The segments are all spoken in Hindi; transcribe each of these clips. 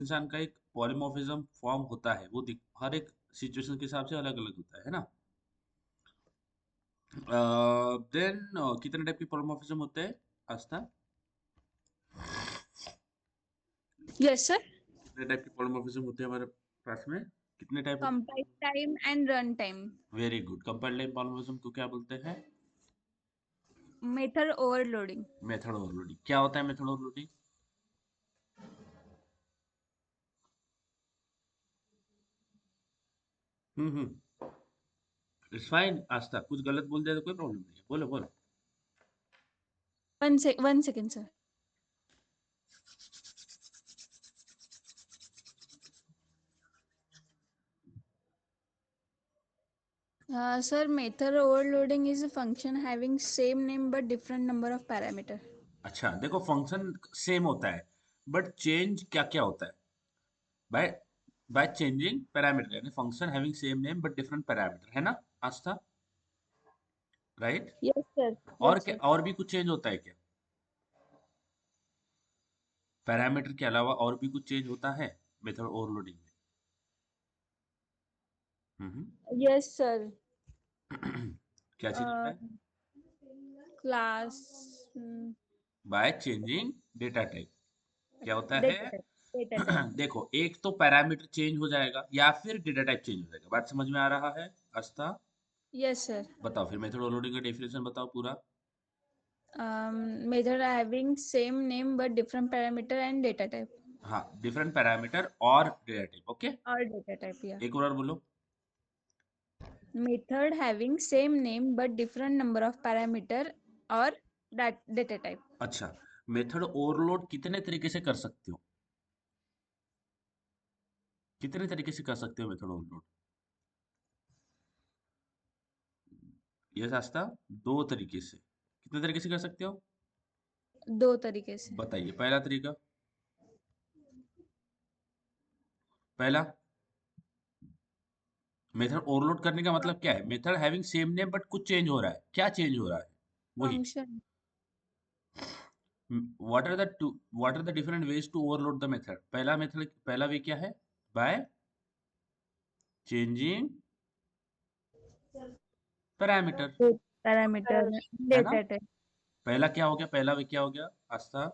इंसान का एक पॉलीमॉर्फिज्म फॉर्म होता है, वो हर एक सिचुएशन के हिसाब से अलग अलग होता है ना। देन कितने टाइप के पॉलीमॉर्फिज्म होते हैं आस्था? Yes, sir. कितने टाइप के पॉलीमॉर्फिज्म होते हैं हमारे पास में? कितने टाइप होते हैं? Compile time and run time. Very good. Compiled type polymorphism को क्या बोलते हैं? Method overloading. Method overloading. क्या होता है method overloading? Hmm. It's fine Aastha, कुछ गलत बोल दिया तो कोई प्रॉब्लम नहीं है, बोलो बोलो। 1 second, sir. Sir, method overloading is a function having same name but different number of parameter. अच्छा देखो, फंक्शन सेम होता है बट चेंज क्या क्या होता है? बाय बाय चेंजिंग पैरामीटर, यानी function having same name but different parameter, है ना आस्था? राइट। Yes, sir. और Yes, क्या, sir. और भी कुछ चेंज होता है क्या? पैरामीटर के अलावा और भी कुछ चेंज होता है मेथड ओवरलोडिंग में? हम्म। Yes, sir. क्या चेंज होता Uh, है? class bye changing data type. क्या होता है? data type. Data type. देखो, एक तो पैरामीटर चेंज हो जाएगा या फिर डेटा टाइप चेंज हो जाएगा। बात समझ में आ रहा है आस्था? Yes, sir. बताओ फिर, मेथड ओवरलोडिंग का डेफिनेशन बताओ पूरा। Method having same name but different parameter and data type. हाँ, डिफरेंट पैरामीटर और data type. Okay, Or data type, yeah. एक और बोलो। Method having same name but different number of parameter or that data type. अच्छा, मेथड ओवरलोड कितने तरीके से कर सकते हो? कितने तरीके से कर सकते हो मेथड ओवरलोड? ये रास्ता दो तरीके से। कितने तरीके से कर सकते हो? दो तरीके से। बताइए पहला तरीका। पहला, मेथड ओवरलोड करने का मतलब क्या है? Method having same name but कुछ चेंज हो रहा है, क्या चेंज हो रहा है? वही। Function. What are the two what are the different ways to overload the method? पहला मेथड, पहला वे क्या है? By changing parameter, parameter. है ना? Data type. पहला क्या हो गया? पहला वे क्या हो गया आस्था?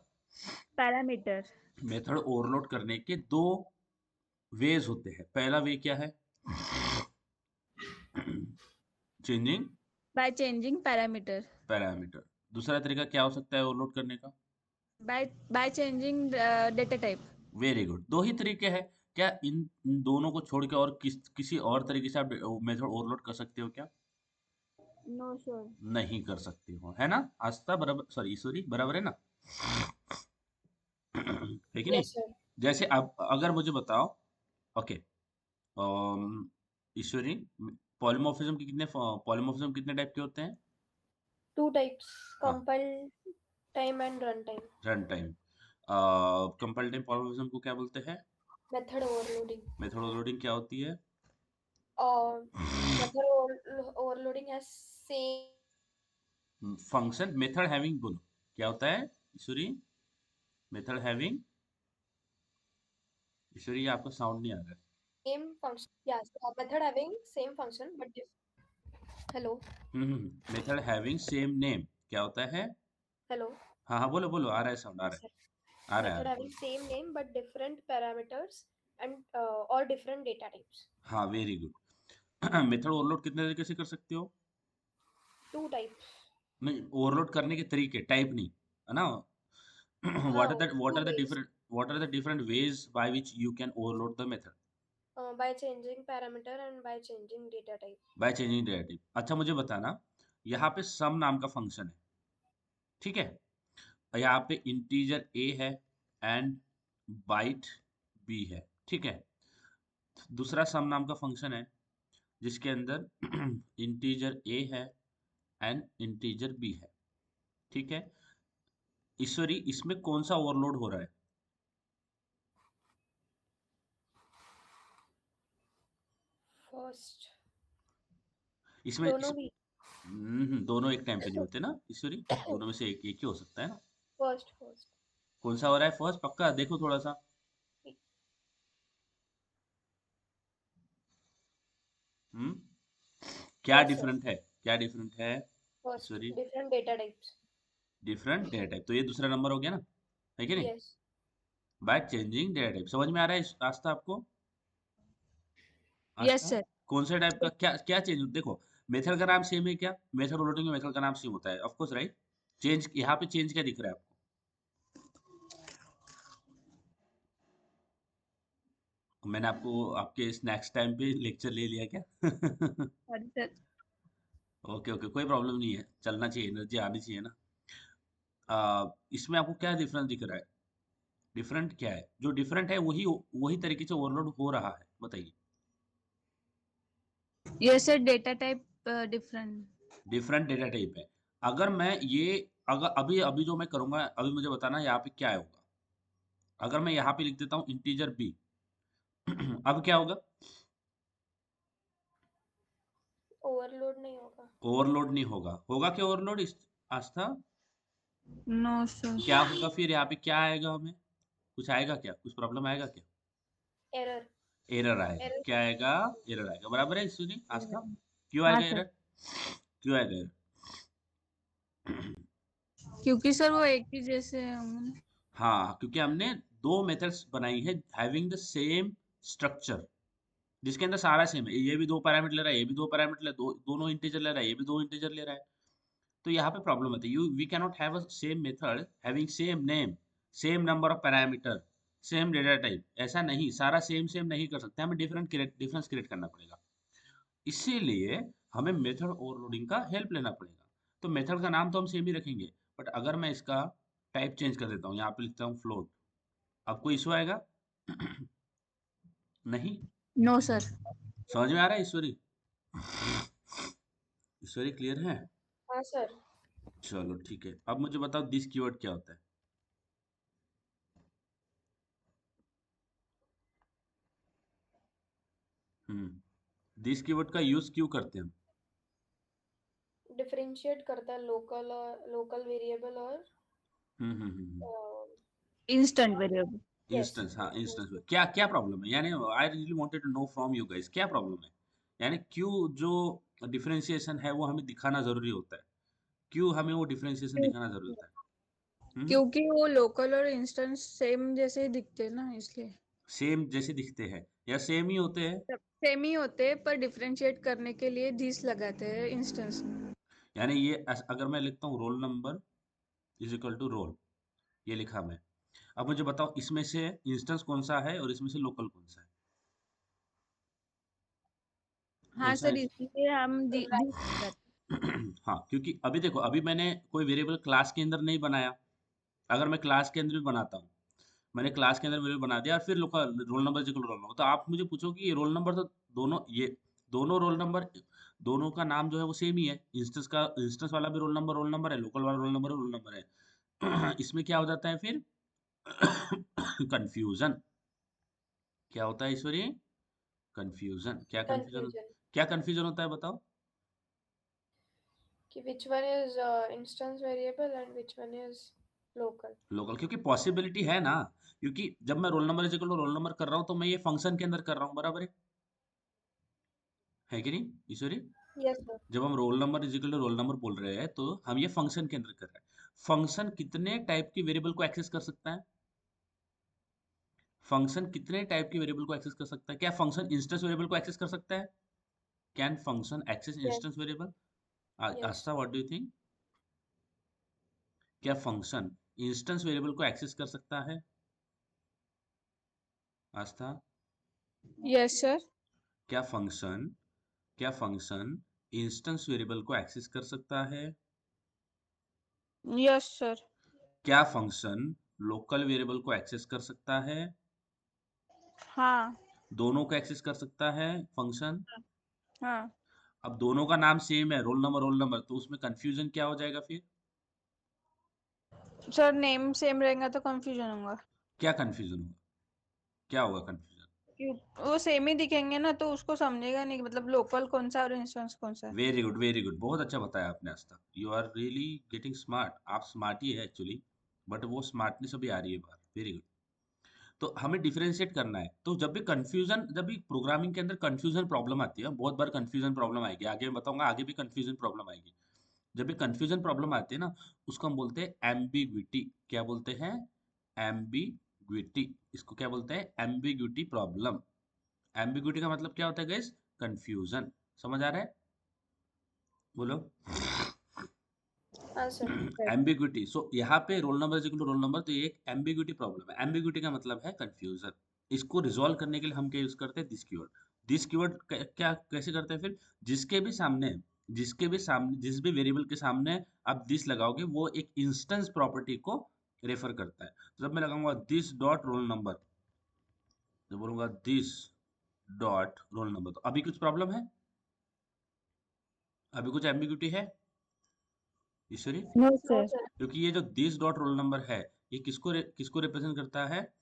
पैरामीटर। मेथड ओवरलोड करने के दो वेज होते हैं। पहला वे क्या है? Changing by changing parameter. Parameter. दूसरा तरीका क्या हो सकता है ओवरलोड करने का? By by changing data type. Very good. दो ही तरीके हैं। क्या इन दोनों को छोड़ के और किसी और तरीके से आप मेथड ओवरलोड कर सकते हो क्या? No sure. नहीं कर सकते हो, है ना आस्था? बराबर, सॉरी ईश्वरी, बराबर है ना? है कि नहीं? Yes sir. जैसे आप अगर मुझे बताओ, ओके, ईश्वरी, पॉलीमॉर्फिज्म कितने टाइप के होते हैं? Two types, हाँ, compile time and runtime. Run time. Compile time polymorphism को क्या बोलते हैं? Method overloading. मेथड ओवरलोडिंग क्या होती है? Uh, overloading has same function method having, बोलो क्या होता है ईश्वरी? मेथड हैविंग, ईश्वरी ये आपका साउंड नहीं आ रहा है। function. Yes, method having same function but hello, method having same name क्या होता है? hello. हाँ हाँ, बोलो बोलो, आ रहा है साउंड, आ Yes, रहा sir. है, आ रहा है, आ Method रहा है, having बोलो। same name but different parameters and or different data types. हाँ, वेरी गुड। मेथड ओवरलोड कितने तरीके से कर सकते हो? Two types. नहीं, ओवरलोड करने के तरीके, टाइप नहीं, है ना? हाँ, what two are the ways. Different what are the different ways by which you can overload the method? By changing parameter and by changing data type. By changing derivative. अच्छा मुझे बताना, यहाँ पे सम नाम का फंक्शन है, ठीक है? यहाँ पे इंटीजर ए है एंड बाइट बी है, ठीक है? दूसरा सम नाम का फंक्शन है जिसके अंदर इंटीजर ए है एंड इंटीजर बी है, ठीक है? ईश्वरी, इसमें कौन सा ओवरलोड हो रहा है? First, इसमें दोनों भी. दोनों एक टाइम पे नहीं होते ना ईश्वरी, दोनों में से एक ही हो सकता है ना? First. कौन सा हो रहा है फर्स्ट? पक्का देखो थोड़ा सा। क्या Yes, sir. डिफरेंट है, क्या डिफरेंट है? First, sorry, different data types. Different data type, तो ये दूसरा नंबर हो गया ना, है कि नहीं? Yes. Bye changing data type. समझ में आ रहा है आस्था आपको? यस आस्था सर। कौन से टाइप का क्या क्या चेंज? देखो, मेथड का नाम सेम है क्या? मेथड ओवरलोडिंग में मेथड का नाम सेम होता है, ऑफ कोर्स, राइट? चेंज यहाँ पे चेंज क्या दिख रहा है आपको? मैंने आपको आपके स्नैक्स टाइम पे लेक्चर ले लिया क्या? Sorry sir. ओके ओके, कोई प्रॉब्लम नहीं है, चलना चाहिए, एनर्जी आनी चाहिए ना। इसमें आपको क्या डिफरेंस दिख रहा है? डिफरेंट क्या है? जो डिफरेंट है वही वही तरीके से ओवरलोड हो रहा है, बताइए। Yes sir, data type different. Different data type है। अगर मैं ये, अगर अभी अभी जो मैं करूंगा, अभी मुझे बताना यहाँ पे क्या होगा। अगर मैं यहाँ पे लिख देता हूँ इंटीजर बी, अब क्या होगा? Overload नहीं होगा. ओवरलोड नहीं होगा। होगा क्या ओवरलोड आस्था? No sir. क्या होगा फिर? यहाँ पे क्या आएगा? हमें कुछ आएगा क्या? कुछ प्रॉब्लम आएगा क्या? Error. एरर आएगा। Error. क्या आएगा? एरर आएगा। बराबर है सुनी आस्था? क्यों हाँ आएगा सर, एरर? क्यों आएगा एरर? क्योंकि सर वो एक ही जैसे होंगे। हाँ, क्योंकि हमने दो मेथड्स बनाई है हैविंग द सेम स्ट्रक्चर, जिसके अंदर सारा सेम है। ये भी दो पैरामीटर ले रहा है, ये भी दो पैरामीटर ले, दोनों इंटीजर ले रहा है, ये भी दो इंटीजर ले रहा है। तो यहाँ पे प्रॉब्लम होती है, you we can not have a same method having same name, same number of parameter, same data type. ऐसा नहीं, सारा सेम सेम नहीं कर सकते, हमें डिफरेंस क्रिएट करना पड़ेगा। इसीलिए हमें मेथड ओवरलोडिंग का हेल्प लेना पड़ेगा। तो मेथड का नाम तो हम सेम ही रखेंगे, बट अगर मैं इसका टाइप चेंज कर देता हूँ, यहाँ पे लिखता हूँ फ्लोट, अब कोई इशू आएगा? नहीं? No sir. समझ में आ रहा है ईश्वरी? ईश्वरी क्लियर है? हाँ sir. चलो ठीक है, अब मुझे बताओ दिस कीवर्ड क्या होता है? दिस कीवर्ड का यूज क्यों करते हैं हम? Differentiate करता है local और local variable और hmm. Instant variable. yes. Instance, हाँ इंस्टेंस। क्या क्या प्रॉब्लम है? यानी I really wanted to know from you guys, क्या प्रॉब्लम है? यानी क्यों जो डिफरेंशिएशन है वो हमें दिखाना जरूरी होता है? क्यों हमें वो डिफरेंशिएशन दिखाना जरूरी होता है? क्योंकि वो लोकल और इंस्टेंस सेम जैसे ही दिखते हैं ना, इसलिए। सेम जैसे दिखते हैं या सेम ही होते हैं? सब सेम ही होते हैं, पर डिफरेंशिएट करने के लिए दिस लगाते हैं इंस्टेंस में। यानी ये अगर मैं लिखता हूँ roll number is equal to roll, ये लिखा मैं। अब मुझे बताओ इसमें से इंस्टेंस कौन सा है और इसमें से लोकल कौन सा है? कौन हाँ सा सर, है? इसलिए हम दिस लगाते हाँ, क्योंकि अभी देखो, अभी मैंने कोई वेरिएबल क्लास के अंदर नहीं बनाया। अगर मैं क्लास के अंदर भी बनाता हूँ, मैंने क्लास के अंदर वेरिएबल बना दिया और फिर local roll number equal role number, तो आप मुझे पूछो कि ये रोल नंबर तो दोनों, ये दोनों रोल नंबर, दोनों का नाम जो है वो सेम ही है। इंस्टेंस वाला भी रोल नंबर है, लोकल वाला रोल नंबर है। इसमें क्या हो जाता है फिर? कंफ्यूजन। क्या होता है ईश्वरी? कंफ्यूजन। क्या कंफ्यूजन? confusion क्या कंफ्यूजन होता है बताओ? कि which one is instance variable and which one is local. Local, क्योंकि पॉसिबिलिटी है ना, क्योंकि जब मैं roll number is equal to roll number कर रहा हूँ तो मैं ये फंक्शन के अंदर कर रहा हूँ, बराबर है कि नहीं ईश्वरी? Yes sir. जब हम roll number is equal to roll number बोल रहे हैं तो हम ये फंक्शन के अंदर कर रहे हैं। फंक्शन कितने टाइप की वेरिएबल को एक्सेस कर सकता है? फंक्शन कितने टाइप की वेरिएबल को एक्सेस कर सकता है? क्या फंक्शन इंस्टेंस वेरिएबल को एक्सेस कर सकता है? Can function access Yes. Instance variable? Yes. Aastha, what do you think? क्या फंक्शन इंस्टेंस वेरिएबल को एक्सेस कर सकता है आस्था? Yes sir. क्या फंक्शन, क्या फंक्शन इंस्टेंस वेरिएबल को एक्सेस कर सकता है? Yes sir. क्या फंक्शन लोकल वेरिएबल को एक्सेस कर सकता है? हाँ। दोनों को एक्सेस कर सकता है फंक्शन। हाँ अब दोनों का नाम सेम है, रोल नंबर, तो उसमें कंफ्यूजन क्या हो जाएगा फिर? सर, नेम सेम रहेगा तो कंफ्यूजन होगा। क्या कंफ्यूजन होगा? क्या होगा कंफ्यूजन? वो सेम ही दिखेंगे ना, तो उसको समझेगा नहीं कि मतलब लोकल कौन सा और इंस्टेंस कौन सा है। वेरी गुड, वेरी गुड, बहुत अच्छा बताया आपने आज तक। You are really getting smart. आप स्मार्ट ही है एक्चुअली, बट वो स्मार्टनेस अभी आ रही है बाहर। Very good. तो हमें डिफरेंशिएट करना है। तो जब भी प्रोग्रामिंग के अंदर कंफ्यूजन प्रॉब्लम आती है, बहुत बार कंफ्यूजन प्रॉब्लम आएगी, आगे मैं बताऊंगा, आगे भी कंफ्यूजन प्रॉब्लम आएगी। जब भी कंफ्यूजन प्रॉब्लम आती है ना, उसको हम बोलते हैं एम्बिग्विटी। क्या बोलते हैं? एम्बिग्विटी। इसको क्या बोलते हैं? Ambiguity problem. एम्बिग्विटी का मतलब क्या होता है गाइस? कंफ्यूजन। समझ आ रहा है? बोलो। हाँ सर। एम्बिग्विटी। सो यहाँ पे roll number is equal to roll number, तो ये एक एम्बिग्विटी प्रॉब्लम है। एम्बिग्विटी का मतलब है कंफ्यूजन। इसको रिजॉल्व करने के लिए हम क्या यूज करते हैं? This keyword. दिस कीवर्ड क्या कैसे करते हैं फिर? जिस भी वेरिएबल के सामने आप दिस लगाओगे, वो एक इंस्टेंस प्रॉपर्टी को रेफर करता है। तो जब मैं लगाऊंगा दिस डॉट रोल नंबर, जब बोलूंगा दिस डॉट रोल नंबर, तो अभी कुछ प्रॉब्लम है? अभी कुछ एम्बिग्विटी है Ishwari? No, no sir. Sir. क्योंकि ये जो दिस डॉट रोल नंबर है, ये किसको रिप्रेजेंट करता है?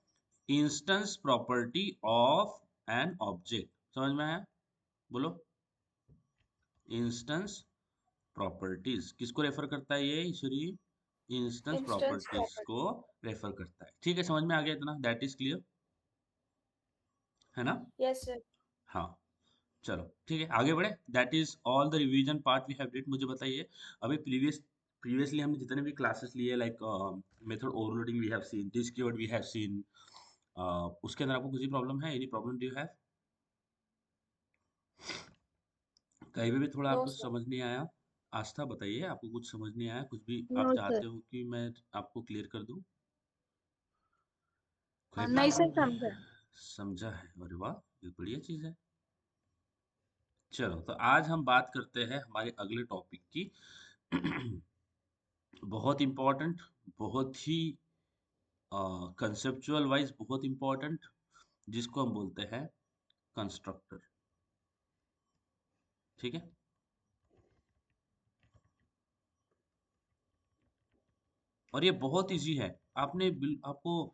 Instance property of an object. समझ में आया? बोलो। इंस्टेंस प्रॉपर्टीज किसको रेफर करता है ये Ishwari? Instance instance properties property. को रेफर करता है। ठीक है, समझ में आ गया इतना? दैट इज क्लियर, है ना? Yes sir. हाँ, चलो ठीक है, आगे बढ़े। That is all the revision part we have did. मुझे बताइए, अभी प्रीवियसली हमने जितने भी क्लासेस लिए, like method overloading we have seen, this keyword we have seen, उसके अंदर आपको किसी प्रॉब्लम है? Any problem do you have? कहीं पे भी थोड़ा नो आपको सर। समझ नहीं आया? आस्था बताइए, आपको कुछ समझ नहीं आया? कुछ भी आप No, sir. चाहते हो कि मैं आपको क्लियर कर दूं? कोई नहीं प्रॉब्लम? सर, समझा। समझा है? अरे वाह, ये बढ़िया चीज है। चलो, तो आज हम बात करते हैं हमारे अगले टॉपिक की। बहुत इंपॉर्टेंट, बहुत ही कंसेप्चुअल वाइज बहुत इंपॉर्टेंट, जिसको हम बोलते हैं कंस्ट्रक्टर। ठीक है? और ये बहुत इजी है। आपको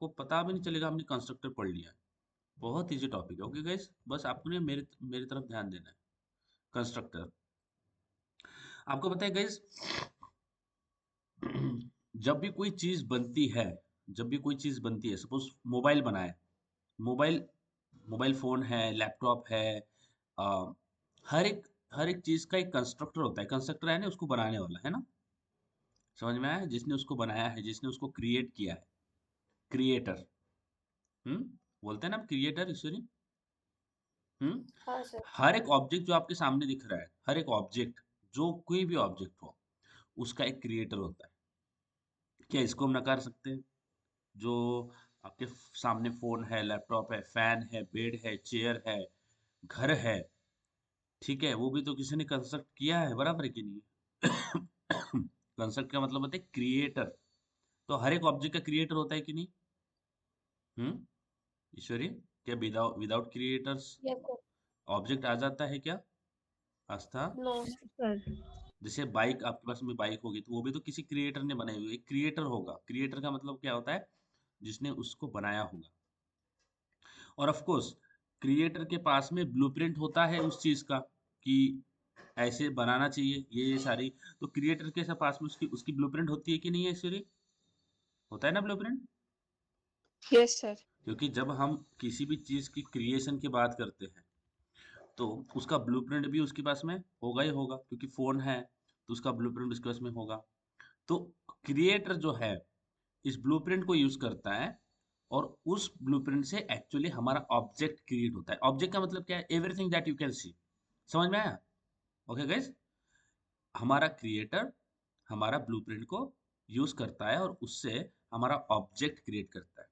पता भी नहीं चलेगा हमने कंस्ट्रक्टर पढ़ लिया है। बहुत इजी टॉपिक है। ओके गाइस, बस आपको ने मेरे मेरी तरफ ध्यान देना है। कंस्ट्रक्टर, आपको पता है गाइस, जब भी कोई चीज बनती है, सपोज मोबाइल बना है, मोबाइल मोबाइल फोन है, लैपटॉप है, अ, हर एक चीज का एक कंस्ट्रक्टर होता है। कंस्ट्रक्टर है ना, उसको बनाने वाला, है ना? समझ में आया? जिसने उसको बनाया है, जिसने उसको क्रिएट किया है, क्रिएटर। हम्म, बोलते हैं ना क्रिएटर ईश्वरी। हम्म। हाँ सर। हर एक ऑब्जेक्ट जो आपके सामने दिख रहा है, हर एक ऑब्जेक्ट, जो कोई भी ऑब्जेक्ट हो, उसका एक क्रिएटर होता है। क्या इसको हम नकार सकते हैं? जो आपके सामने फोन है, लैपटॉप है, फैन है, बेड है, चेयर है, घर है, ठीक है, वो भी तो किसी ने कंस्ट्रक्ट किया है, बराबर है कि नहीं? कंस्ट्रक्ट का मतलब होता है क्रिएटर। तो हर एक ऑब्जेक्ट का क्रिएटर होता है कि नहीं? हम्म, ईश्वरी, क्या without without creators yes sir. Object आ जाता है क्या? आस्था? नो। सर। जैसे बाइक, आपके पास में बाइक होगी, तो वो भी तो किसी क्रिएटर ने बनाई हुई, एक क्रिएटर होगा। क्रिएटर का मतलब क्या होता है? जिसने उसको बनाया होगा। और ऑफ कोर्स, क्रिएटर के पास में ब्लूप्रिंट होता है उस चीज का, कि ऐसे बनाना चाहिए, ये सारी। तो क्रिएटर के पास में उसकी उसकी ब्लूप्रिंट होती है कि नहीं है सूर्य? होता है ना ब्लूप्रिंट? Yes, sir. क्योंकि जब हम किसी भी चीज की क्रिएशन की बात करते हैं, तो उसका ब्लूप्रिंट भी उसके पास में होगा ही होगा। क्योंकि फोन है, तो उसका ब्लूप्रिंट उसके पास में होगा। तो क्रिएटर जो है, इस ब्लूप्रिंट को यूज करता है, और उस ब्लूप्रिंट से एक्चुअली हमारा ऑब्जेक्ट क्रिएट होता है। ऑब्जेक्ट का मतलब क्या है? Everything that you can see. समझ में आया? ओके गाइस, हमारा क्रिएटर हमारा ब्लूप्रिंट को यूज करता है, और उससे हमारा ऑब्जेक्ट क्रिएट करता है।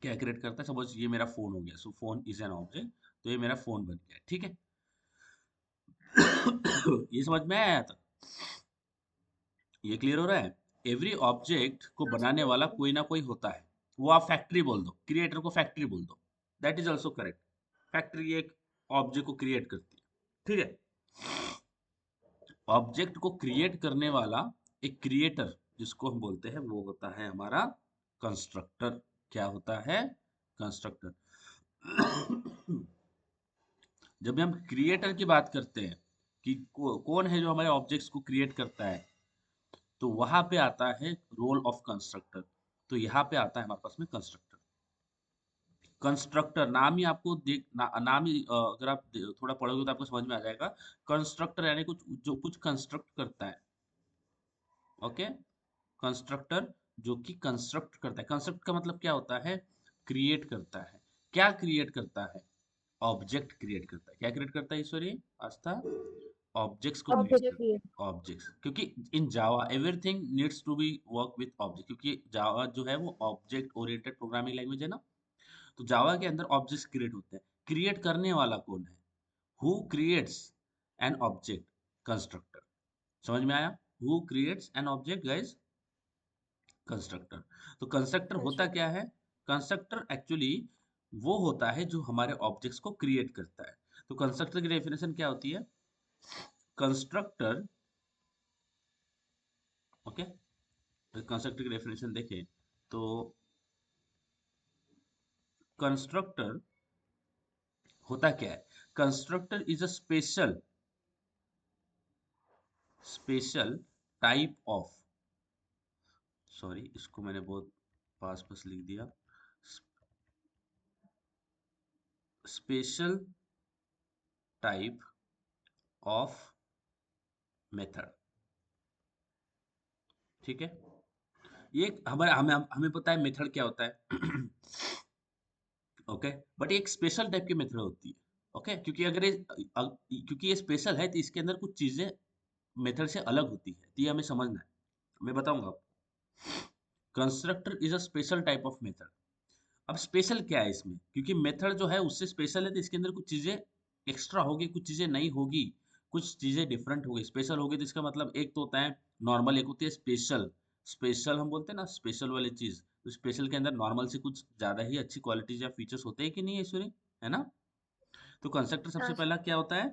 क्या क्रिएट करता है? सपोज ये मेरा फोन हो गया, सो फोन इज एन ऑब्जेक्ट, तो ये मेरा फोन बन गया, ठीक है? ये समझ में आया था? ये क्लियर हो रहा है? एवरी ऑब्जेक्ट को हाँ बनाने सर। वाला कोई ना कोई होता है। वो आप फैक्ट्री बोल दो, क्रिएटर को फैक्ट्री बोल दो, that is also correct. Factory एक ऑब्जेक्ट को क्रिएट करती है, ठीक है? ऑब्जेक्ट को क्रिएट करने वाला एक क्रिएटर, जिसको हम बोलते हैं, वो होता है हमारा कंस्ट्रक्टर। क्या होता है? कंस्ट्रक्टर। जब भी हम क्रिएटर की बात करते हैं, कि कौन है जो हमारे ऑब्जेक्ट्स को क्रिएट करता है, तो वहां पे आता है रोल ऑफ कंस्ट्रक्टर। तो यहाँ पे आता है हमारे पास में कंस्ट्रक्टर। कंस्ट्रक्टर नाम ही आपको नाम ही अगर आप थोड़ा पढ़ोगे तो आपको समझ में आ जाएगा। कंस्ट्रक्टर यानी कुछ जो कुछ कंस्ट्रक्ट करता है। ओके, कंस्ट्रक्टर जो कि कंस्ट्रक्ट करता है। कंस्ट्रक्ट का मतलब क्या होता है? क्रिएट करता है। क्या क्रिएट करता है? ऑब्जेक्ट क्रिएट करता है। क्या क्रिएट करता है ईश्वरी, आस्था? ऑब्जेक्ट्स को क्रिएट Object. करता है। ऑब्जेक्ट्स, क्योंकि in Java everything needs to be work with object, क्योंकि जावा जो है वो ऑब्जेक्ट ओरिएंटेड प्रोग्रामिंग लैंग्वेज है ना। तो जावा के अंदर ऑब्जेक्ट्स क्रिएट होते हैं। क्रिएट करने वाला कौन है? Who creates an object? Constructor. समझ में आया? Who creates an object guys? Constructor. तो कंस्ट्रक्टर होता Construct. क्या है? कंस्ट्रक्टर एक्चुअली वो होता है जो हमारे ऑब्जेक्ट्स को क्रिएट करता है। तो कंस्ट्रक्टर की डेफिनेशन क्या होती है? कंस्ट्रक्टर, ओके, कंस्ट्रक्टर की डेफिनेशन देखें तो कंस्ट्रक्टर होता क्या है? Constructor is a special type of, sorry इसको मैंने बहुत पास पास लिख दिया, स्पेशल टाइप ऑफ मेथड। ठीक है, ये हमारे हमें हमें पता है मेथड क्या होता है। ओके, बट एक स्पेशल टाइप की मेथड होती है। ओके, क्योंकि अगर क्योंकि ये स्पेशल है तो इसके अंदर कुछ चीजें मेथड से अलग होती है, तो ये हमें समझना है। मैं बताऊंगा आपको। Constructor is a special type of method. अब स्पेशल क्या है इसमें? क्योंकि मेथड जो है उससे स्पेशल है तो इसके अंदर कुछ चीजें एक्स्ट्रा होगी, कुछ चीजें नहीं होगी, कुछ चीजें डिफरेंट होगी। स्पेशल होगी तो इसका मतलब एक तो होता है नॉर्मल, एक होती है स्पेशल। स्पेशल हम बोलते हैं ना, स्पेशल वाली चीज। तो स्पेशल के अंदर नॉर्मल से कुछ ज्यादा ही अच्छी क्वालिटीज या फीचर्स होते हैं कि नहीं है ईश्वरी, है ना? तो कंस्ट्रक्टर सबसे हाँ पहला क्या होता है?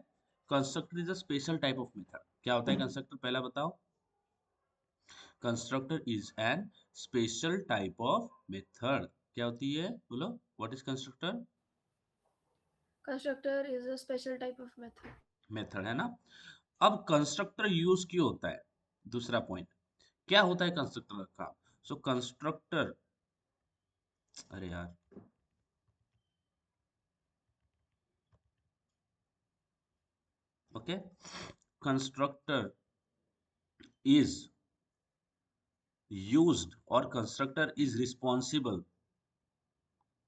Constructor is a special type of method. क्या होता है कंस्ट्रक्टर, पहला बताओ। Constructor is an special type of method. क्या होती है, बोलो, what is constructor? constructor is a special type of method. Method है ना। अब कंस्ट्रक्टर यूज क्यों होता है? दूसरा पॉइंट, क्या होता है कंस्ट्रक्टर का? सो कंस्ट्रक्टर, अरे यार, ओके, कंस्ट्रक्टर इज यूज्ड और constructor is responsible.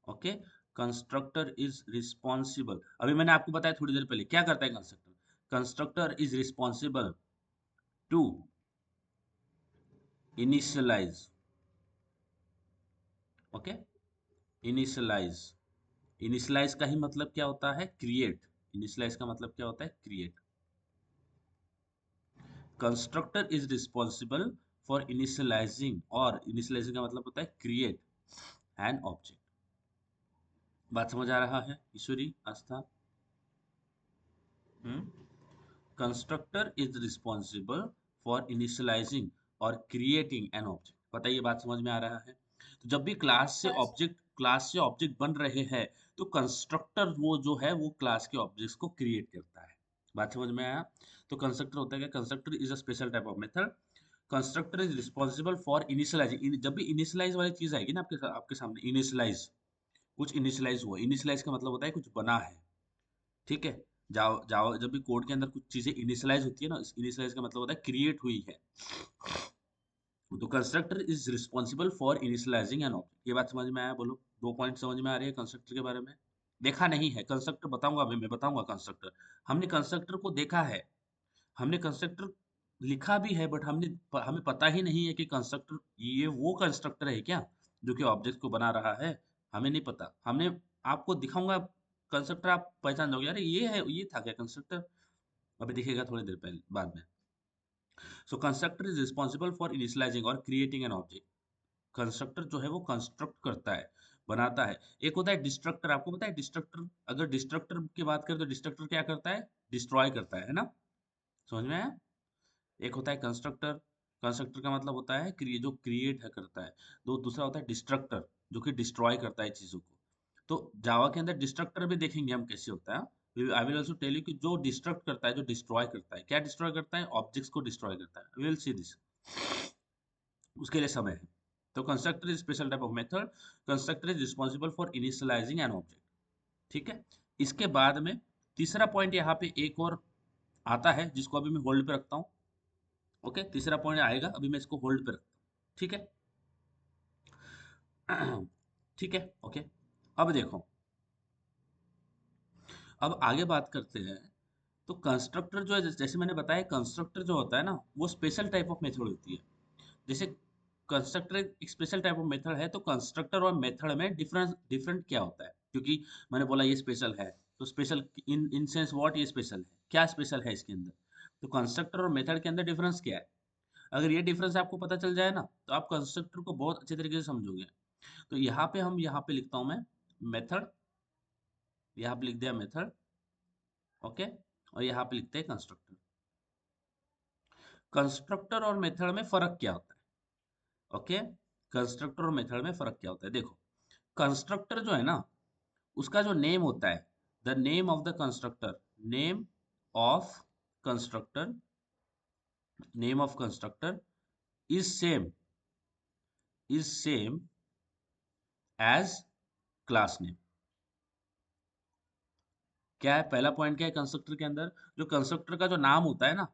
Okay, constructor is responsible. अभी मैंने आपको बताया थोड़ी देर पहले क्या करता है constructor. Constructor is responsible to initialize, okay, initialize. Initialize का ही मतलब क्या होता है? क्रिएट। इनिशियलाइज का मतलब क्या होता है? Create. Constructor is responsible for initialising, और इनिशियलाइजिंग का मतलब होता है क्रिएट एन ऑब्जेक्ट। बात समझ आ रहा है Ishwari, Aastha? Constructor is responsible for initialising और क्रिएटिंग एन ऑब्जेक्ट। बताइए, बात समझ में आ रहा है? तो जब भी Yes. क्लास से ऑब्जेक्ट बन रहे हैं तो कंस्ट्रक्टर वो जो है वो क्लास के ऑब्जेक्ट्स को क्रिएट करता है। बात समझ में आया? तो कंस्ट्रक्टर होता है क्या? Constructor is a special type of method. Constructor is responsible for initialising. जब भी इनिशियलाइज वाली चीज आएगी ना आपके सामने, इनिशियलाइज, कुछ इनिशियलाइज हुआ। इनिशियलाइज का मतलब होता है कुछ बना है। ठीक है, जावा जावा जब भी कोड के अंदर कुछ चीजें इनिशियलाइज होती है ना, इनिशियलाइज का मतलब होता है क्रिएट हुई है। तो constructor is responsible for initialising an object. ये बात समझ में आया? बोलो, दो पॉइंट समझ में आ रही है कंस्ट्रक्टर के बारे में? देखा नहीं है कंस्ट्रक्टर, बताऊंगा अभी मैं बताऊंगा कंस्ट्रक्टर। हमने कंस्ट्रक्टर को देखा है, हमने कंस्ट्रक्टर लिखा भी है, बट हमें पता ही नहीं है कि कंस्ट्रक्टर ये वो कंस्ट्रक्टर है क्या जो कि ऑब्जेक्ट को बना रहा है। हमें नहीं पता। हमने आपको दिखाऊंगा कंस्ट्रक्टर, आप पहचान जाओगे, अरे ये है, ये था क्या कंस्ट्रक्टर? अभी दिखेगा थोड़ी देर पहले बाद में। So constructor is responsible for initialising और क्रिएटिंग एन ऑब्जेक्ट। कंस्ट्रक्टर जो है वो कंस्ट्रक्ट करता है, बनाता है। एक होता है डिस्ट्रक्टर, आपको पता है डिस्ट्रक्टर? अगर डिस्ट्रक्टर की बात करें तो डिस्ट्रक्टर क्या करता है? डिस्ट्रॉय करता है ना? समझ में आया? एक होता है कंस्ट्रक्टर, कंस्ट्रक्टर का मतलब होता है जो क्रिएट है करता है। दूसरा होता है डिस्ट्रक्टर, जो कि डिस्ट्रॉय करता है चीजों को। तो जावा के अंदर डिस्ट्रक्टर भी देखेंगे हम कैसे होता है। I will also tell you कि जो डिस्ट्रक्ट करता है, जो डिस्ट्रॉय करता है, क्या डिस्ट्रॉय करता है? ऑब्जेक्ट्स को डिस्ट्रॉय करता है। वी विल सी दिस, उसके लिए समय है। तो constructor is special type of method, constructor is responsible for initialising an object. ठीक है, इसके बाद में तीसरा पॉइंट यहाँ पे एक और आता है जिसको अभी मैं होल्ड पे रखता हूँ। ओके, तीसरा पॉइंट आएगा, अभी मैं इसको होल्ड पे रखता हूँ। ठीक है ठीक है, ओके। अब देखो, अब आगे बात करते हैं। तो कंस्ट्रक्टर जो है, जैसे मैंने बताया, कंस्ट्रक्टर जो होता है ना, वो स्पेशल टाइप ऑफ मेथड होती है। जैसे कंस्ट्रक्टर एक स्पेशल टाइप ऑफ मेथड है, तो कंस्ट्रक्टर और मेथड में डिफरेंस डिफरेंट क्या होता है, क्योंकि मैंने बोला ये स्पेशल है, तो special in in sense what, ये स्पेशल है, क्या स्पेशल है इसके अंदर। तो कंस्ट्रक्टर और मेथड के अंदर डिफरेंस क्या है, अगर ये डिफरेंस आपको पता चल जाए ना, तो आप कंस्ट्रक्टर को बहुत अच्छे तरीके से समझोगे। तो यहाँ पे लिखता हूं मैं मेथड, यहाँ पे लिख दिया मेथड, ओके, और यहाँ पे लिखते हैं कंस्ट्रक्टर। कंस्ट्रक्टर और मेथड में फर्क क्या होता है, ओके। कंस्ट्रक्टर और मेथड में फर्क क्या होता है, देखो। कंस्ट्रक्टर जो है ना, उसका जो नेम होता है, the name of the constructor, name of constructor, name of constructor is same as class name. क्या है पहला पॉइंट, क्या है कंस्ट्रक्टर के अंदर, जो कंस्ट्रक्टर का जो नाम होता है ना,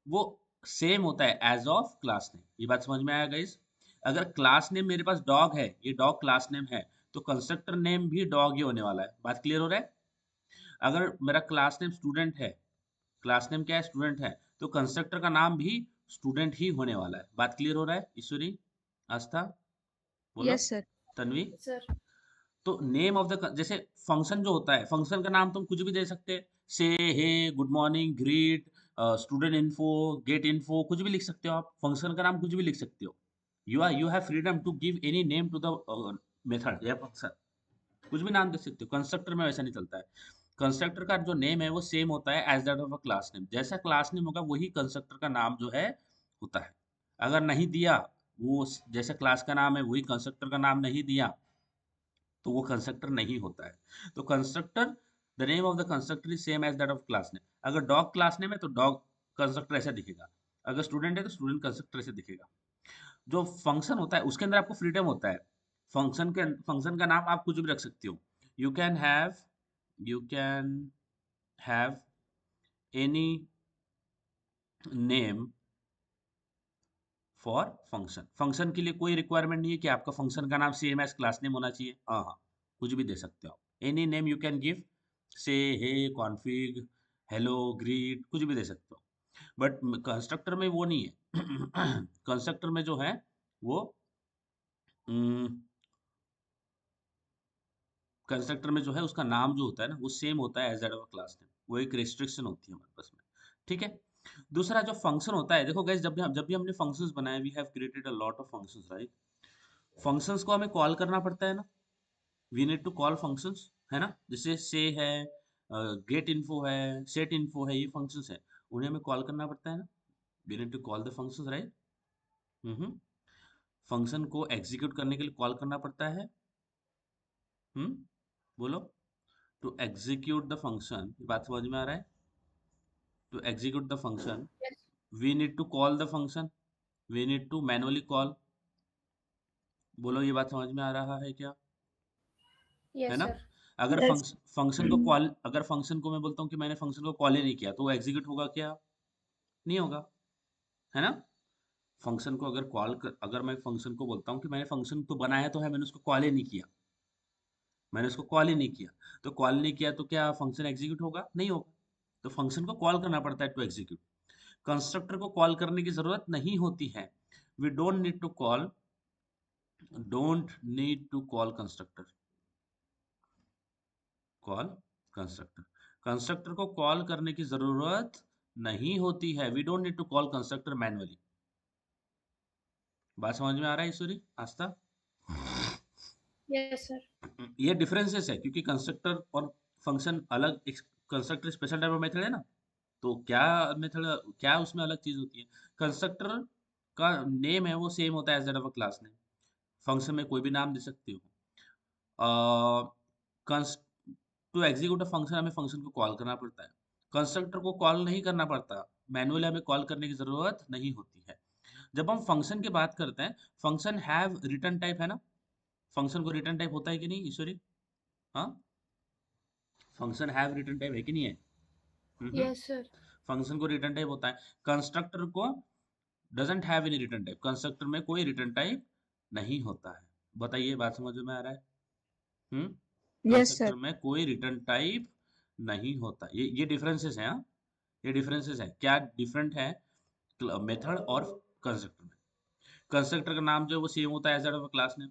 वो सेम होता है एज ऑफ क्लास नेम। ये बात समझ में आया गाइस। अगर क्लास नेम मेरे पास डॉग है, ये डॉग क्लास नेम है, तो कंस्ट्रक्टर नेम भी डॉग ही होने वाला है। बात क्लियर हो रहा है। अगर मेरा क्लास नेम स्टूडेंट है, क्लास नेम क्या है, स्टूडेंट है, तो कंस्ट्रक्टर का नाम भी स्टूडेंट ही होने वाला है। बात क्लियर हो रहा है ईश्वरी, आस्था, बोलो, Yes, sir. तन्वी। Sir. तो नेम ऑफ द, जैसे फंक्शन जो होता है, फंक्शन का नाम तुम कुछ भी दे सकते हैं, say, hey, good morning, greet, student info, get info, कुछ भी लिख सकते हो आप, फंक्शन का नाम कुछ भी लिख सकते हो। You have freedom to give any name to the method या फंक्शन, कुछ भी नाम दे सकते हो। कंस्ट्रक्टर में वैसा नहीं चलता है। कंस्ट्रक्टर का जो नेम है वो सेम होता है as that of a class name, जैसा क्लास नेम होगा वही कंस्ट्रक्टर का नाम जो है होता है। अगर नहीं दिया, वो जैसा क्लास का नाम है वही कंस्ट्रक्टर का नाम नहीं दिया, तो वो कंस्ट्रक्टर नहीं होता है। तो constructor, the name of the constructor is same as that of class name. अगर डॉग क्लास नेम है तो डॉग कंस्ट्रक्टर ऐसा दिखेगा, अगर स्टूडेंट है तो स्टूडेंट कंस्ट्रक्टर ऐसे दिखेगा। जो फंक्शन होता है उसके अंदर आपको फ्रीडम होता है, फंक्शन का नाम आप कुछ भी रख सकते हो। You can have you can have any name for function. Function के लिए कोई रिक्वायरमेंट नहीं है कि आपका फंक्शन का नाम सेम एज क्लास नेम होना चाहिए। हाँ हाँ, कुछ भी दे सकते हो आप। Any name you can give, से, हे, कॉन्फिग, हेलो, ग्रीट, कुछ भी दे सकते हो। बट कंस्ट्रक्टर में वो नहीं है। कंस्ट्रक्टर में जो है वो, कंस्ट्रक्टर में जो है उसका नाम जो होता है ना, वो सेम होता है as that of class name. वो एक रिस्ट्रिक्शन होती है हमारे पास में। ठीक है। दूसरा जो फंक्शन होता है, देखो गाइस, जब भी हमने फंक्शंस बनाए, we have created a lot of functions, right. Functions को हमें कॉल करना पड़ता है ना, we need to call functions, है ना। जैसे से है, गेट इन्फो है, सेट इन्फो है, ये फंक्शंस है, उन्हें हमें कॉल करना पड़ता है ना। We need to call the functions, right. Function को एग्जीक्यूट करने के लिए कॉल करना पड़ता है। बोलो। टू एग्जीक्यूट द फंक्शन, बात समझ में आ रहा है। To execute the function Yes. We need to call the function, we need to manually call. बोलो, ये बात समझ में आ रहा है क्या, है Yes, ना। sir. अगर Yes. फंक्शन को मैं बोलता हूँ कि मैंने फंक्शन को कॉल ही नहीं किया, तो वो एग्जीक्यूट होगा क्या, नहीं होगा, है ना। फंक्शन को अगर मैं फंक्शन को बोलता हूँ कि मैंने फंक्शन तो बनाया तो है, मैंने उसको कॉल ही नहीं किया, मैंने उसको कॉल ही नहीं किया, तो कॉल नहीं किया तो क्या फंक्शन एग्जीक्यूट होगा, नहीं होगा। तो फंक्शन को कॉल करना पड़ता है टू एग्जीक्यूट। कंस्ट्रक्टर को कॉल करने की जरूरत नहीं होती है। We don't need to call constructor. Constructor को कॉल करने की जरूरत नहीं होती है। We don't need to call constructor manually. बात समझ में आ रहा है ईश्वरी, आस्था। Yes, sir. ये डिफरेंसेस है, क्योंकि कंस्ट्रक्टर और फंक्शन अलग, constructor special type of method है ना, तो क्या मेथड, क्या उसमें अलग चीज होती है। कंस्ट्रक्टर का नेम है वो सेम होता है as that of a class name. Function में कोई भी नाम दे सकते हो। टू एग्जीक्यूट अ फंक्शन हमें फंक्शन को कॉल करना पड़ता है, कंस्ट्रक्टर को कॉल नहीं करना पड़ता, मैनुअली हमें कॉल करने की जरूरत नहीं होती है। जब हम फंक्शन की बात करते हैं, फंक्शन हैव रिटर्न टाइप है ना, फंक्शन को रिटर्न टाइप होता है कि नहीं ईश्वरी? हाँ, फंक्शन हैव रिटर्न टाइप है कि नहीं है? Yes, sir. फंक्शन को रिटर्न टाइप होता है। कंस्ट्रक्टर को doesn't have any return type, constructor में कोई रिटर्न टाइप नहीं होता है। बताइए, बात समझ में आ रहा है? हम्म Yes, sir. कंस्ट्रक्टर में कोई रिटर्न टाइप नहीं होता। ये डिफरेंसेस हैं, हाँ, ये डिफरेंसेस है। क्या डिफरेंट है मेथड और कंस्ट्रक्टर में? कंस्ट्रक्टर का नाम जो है वो सेम होता है as of class name.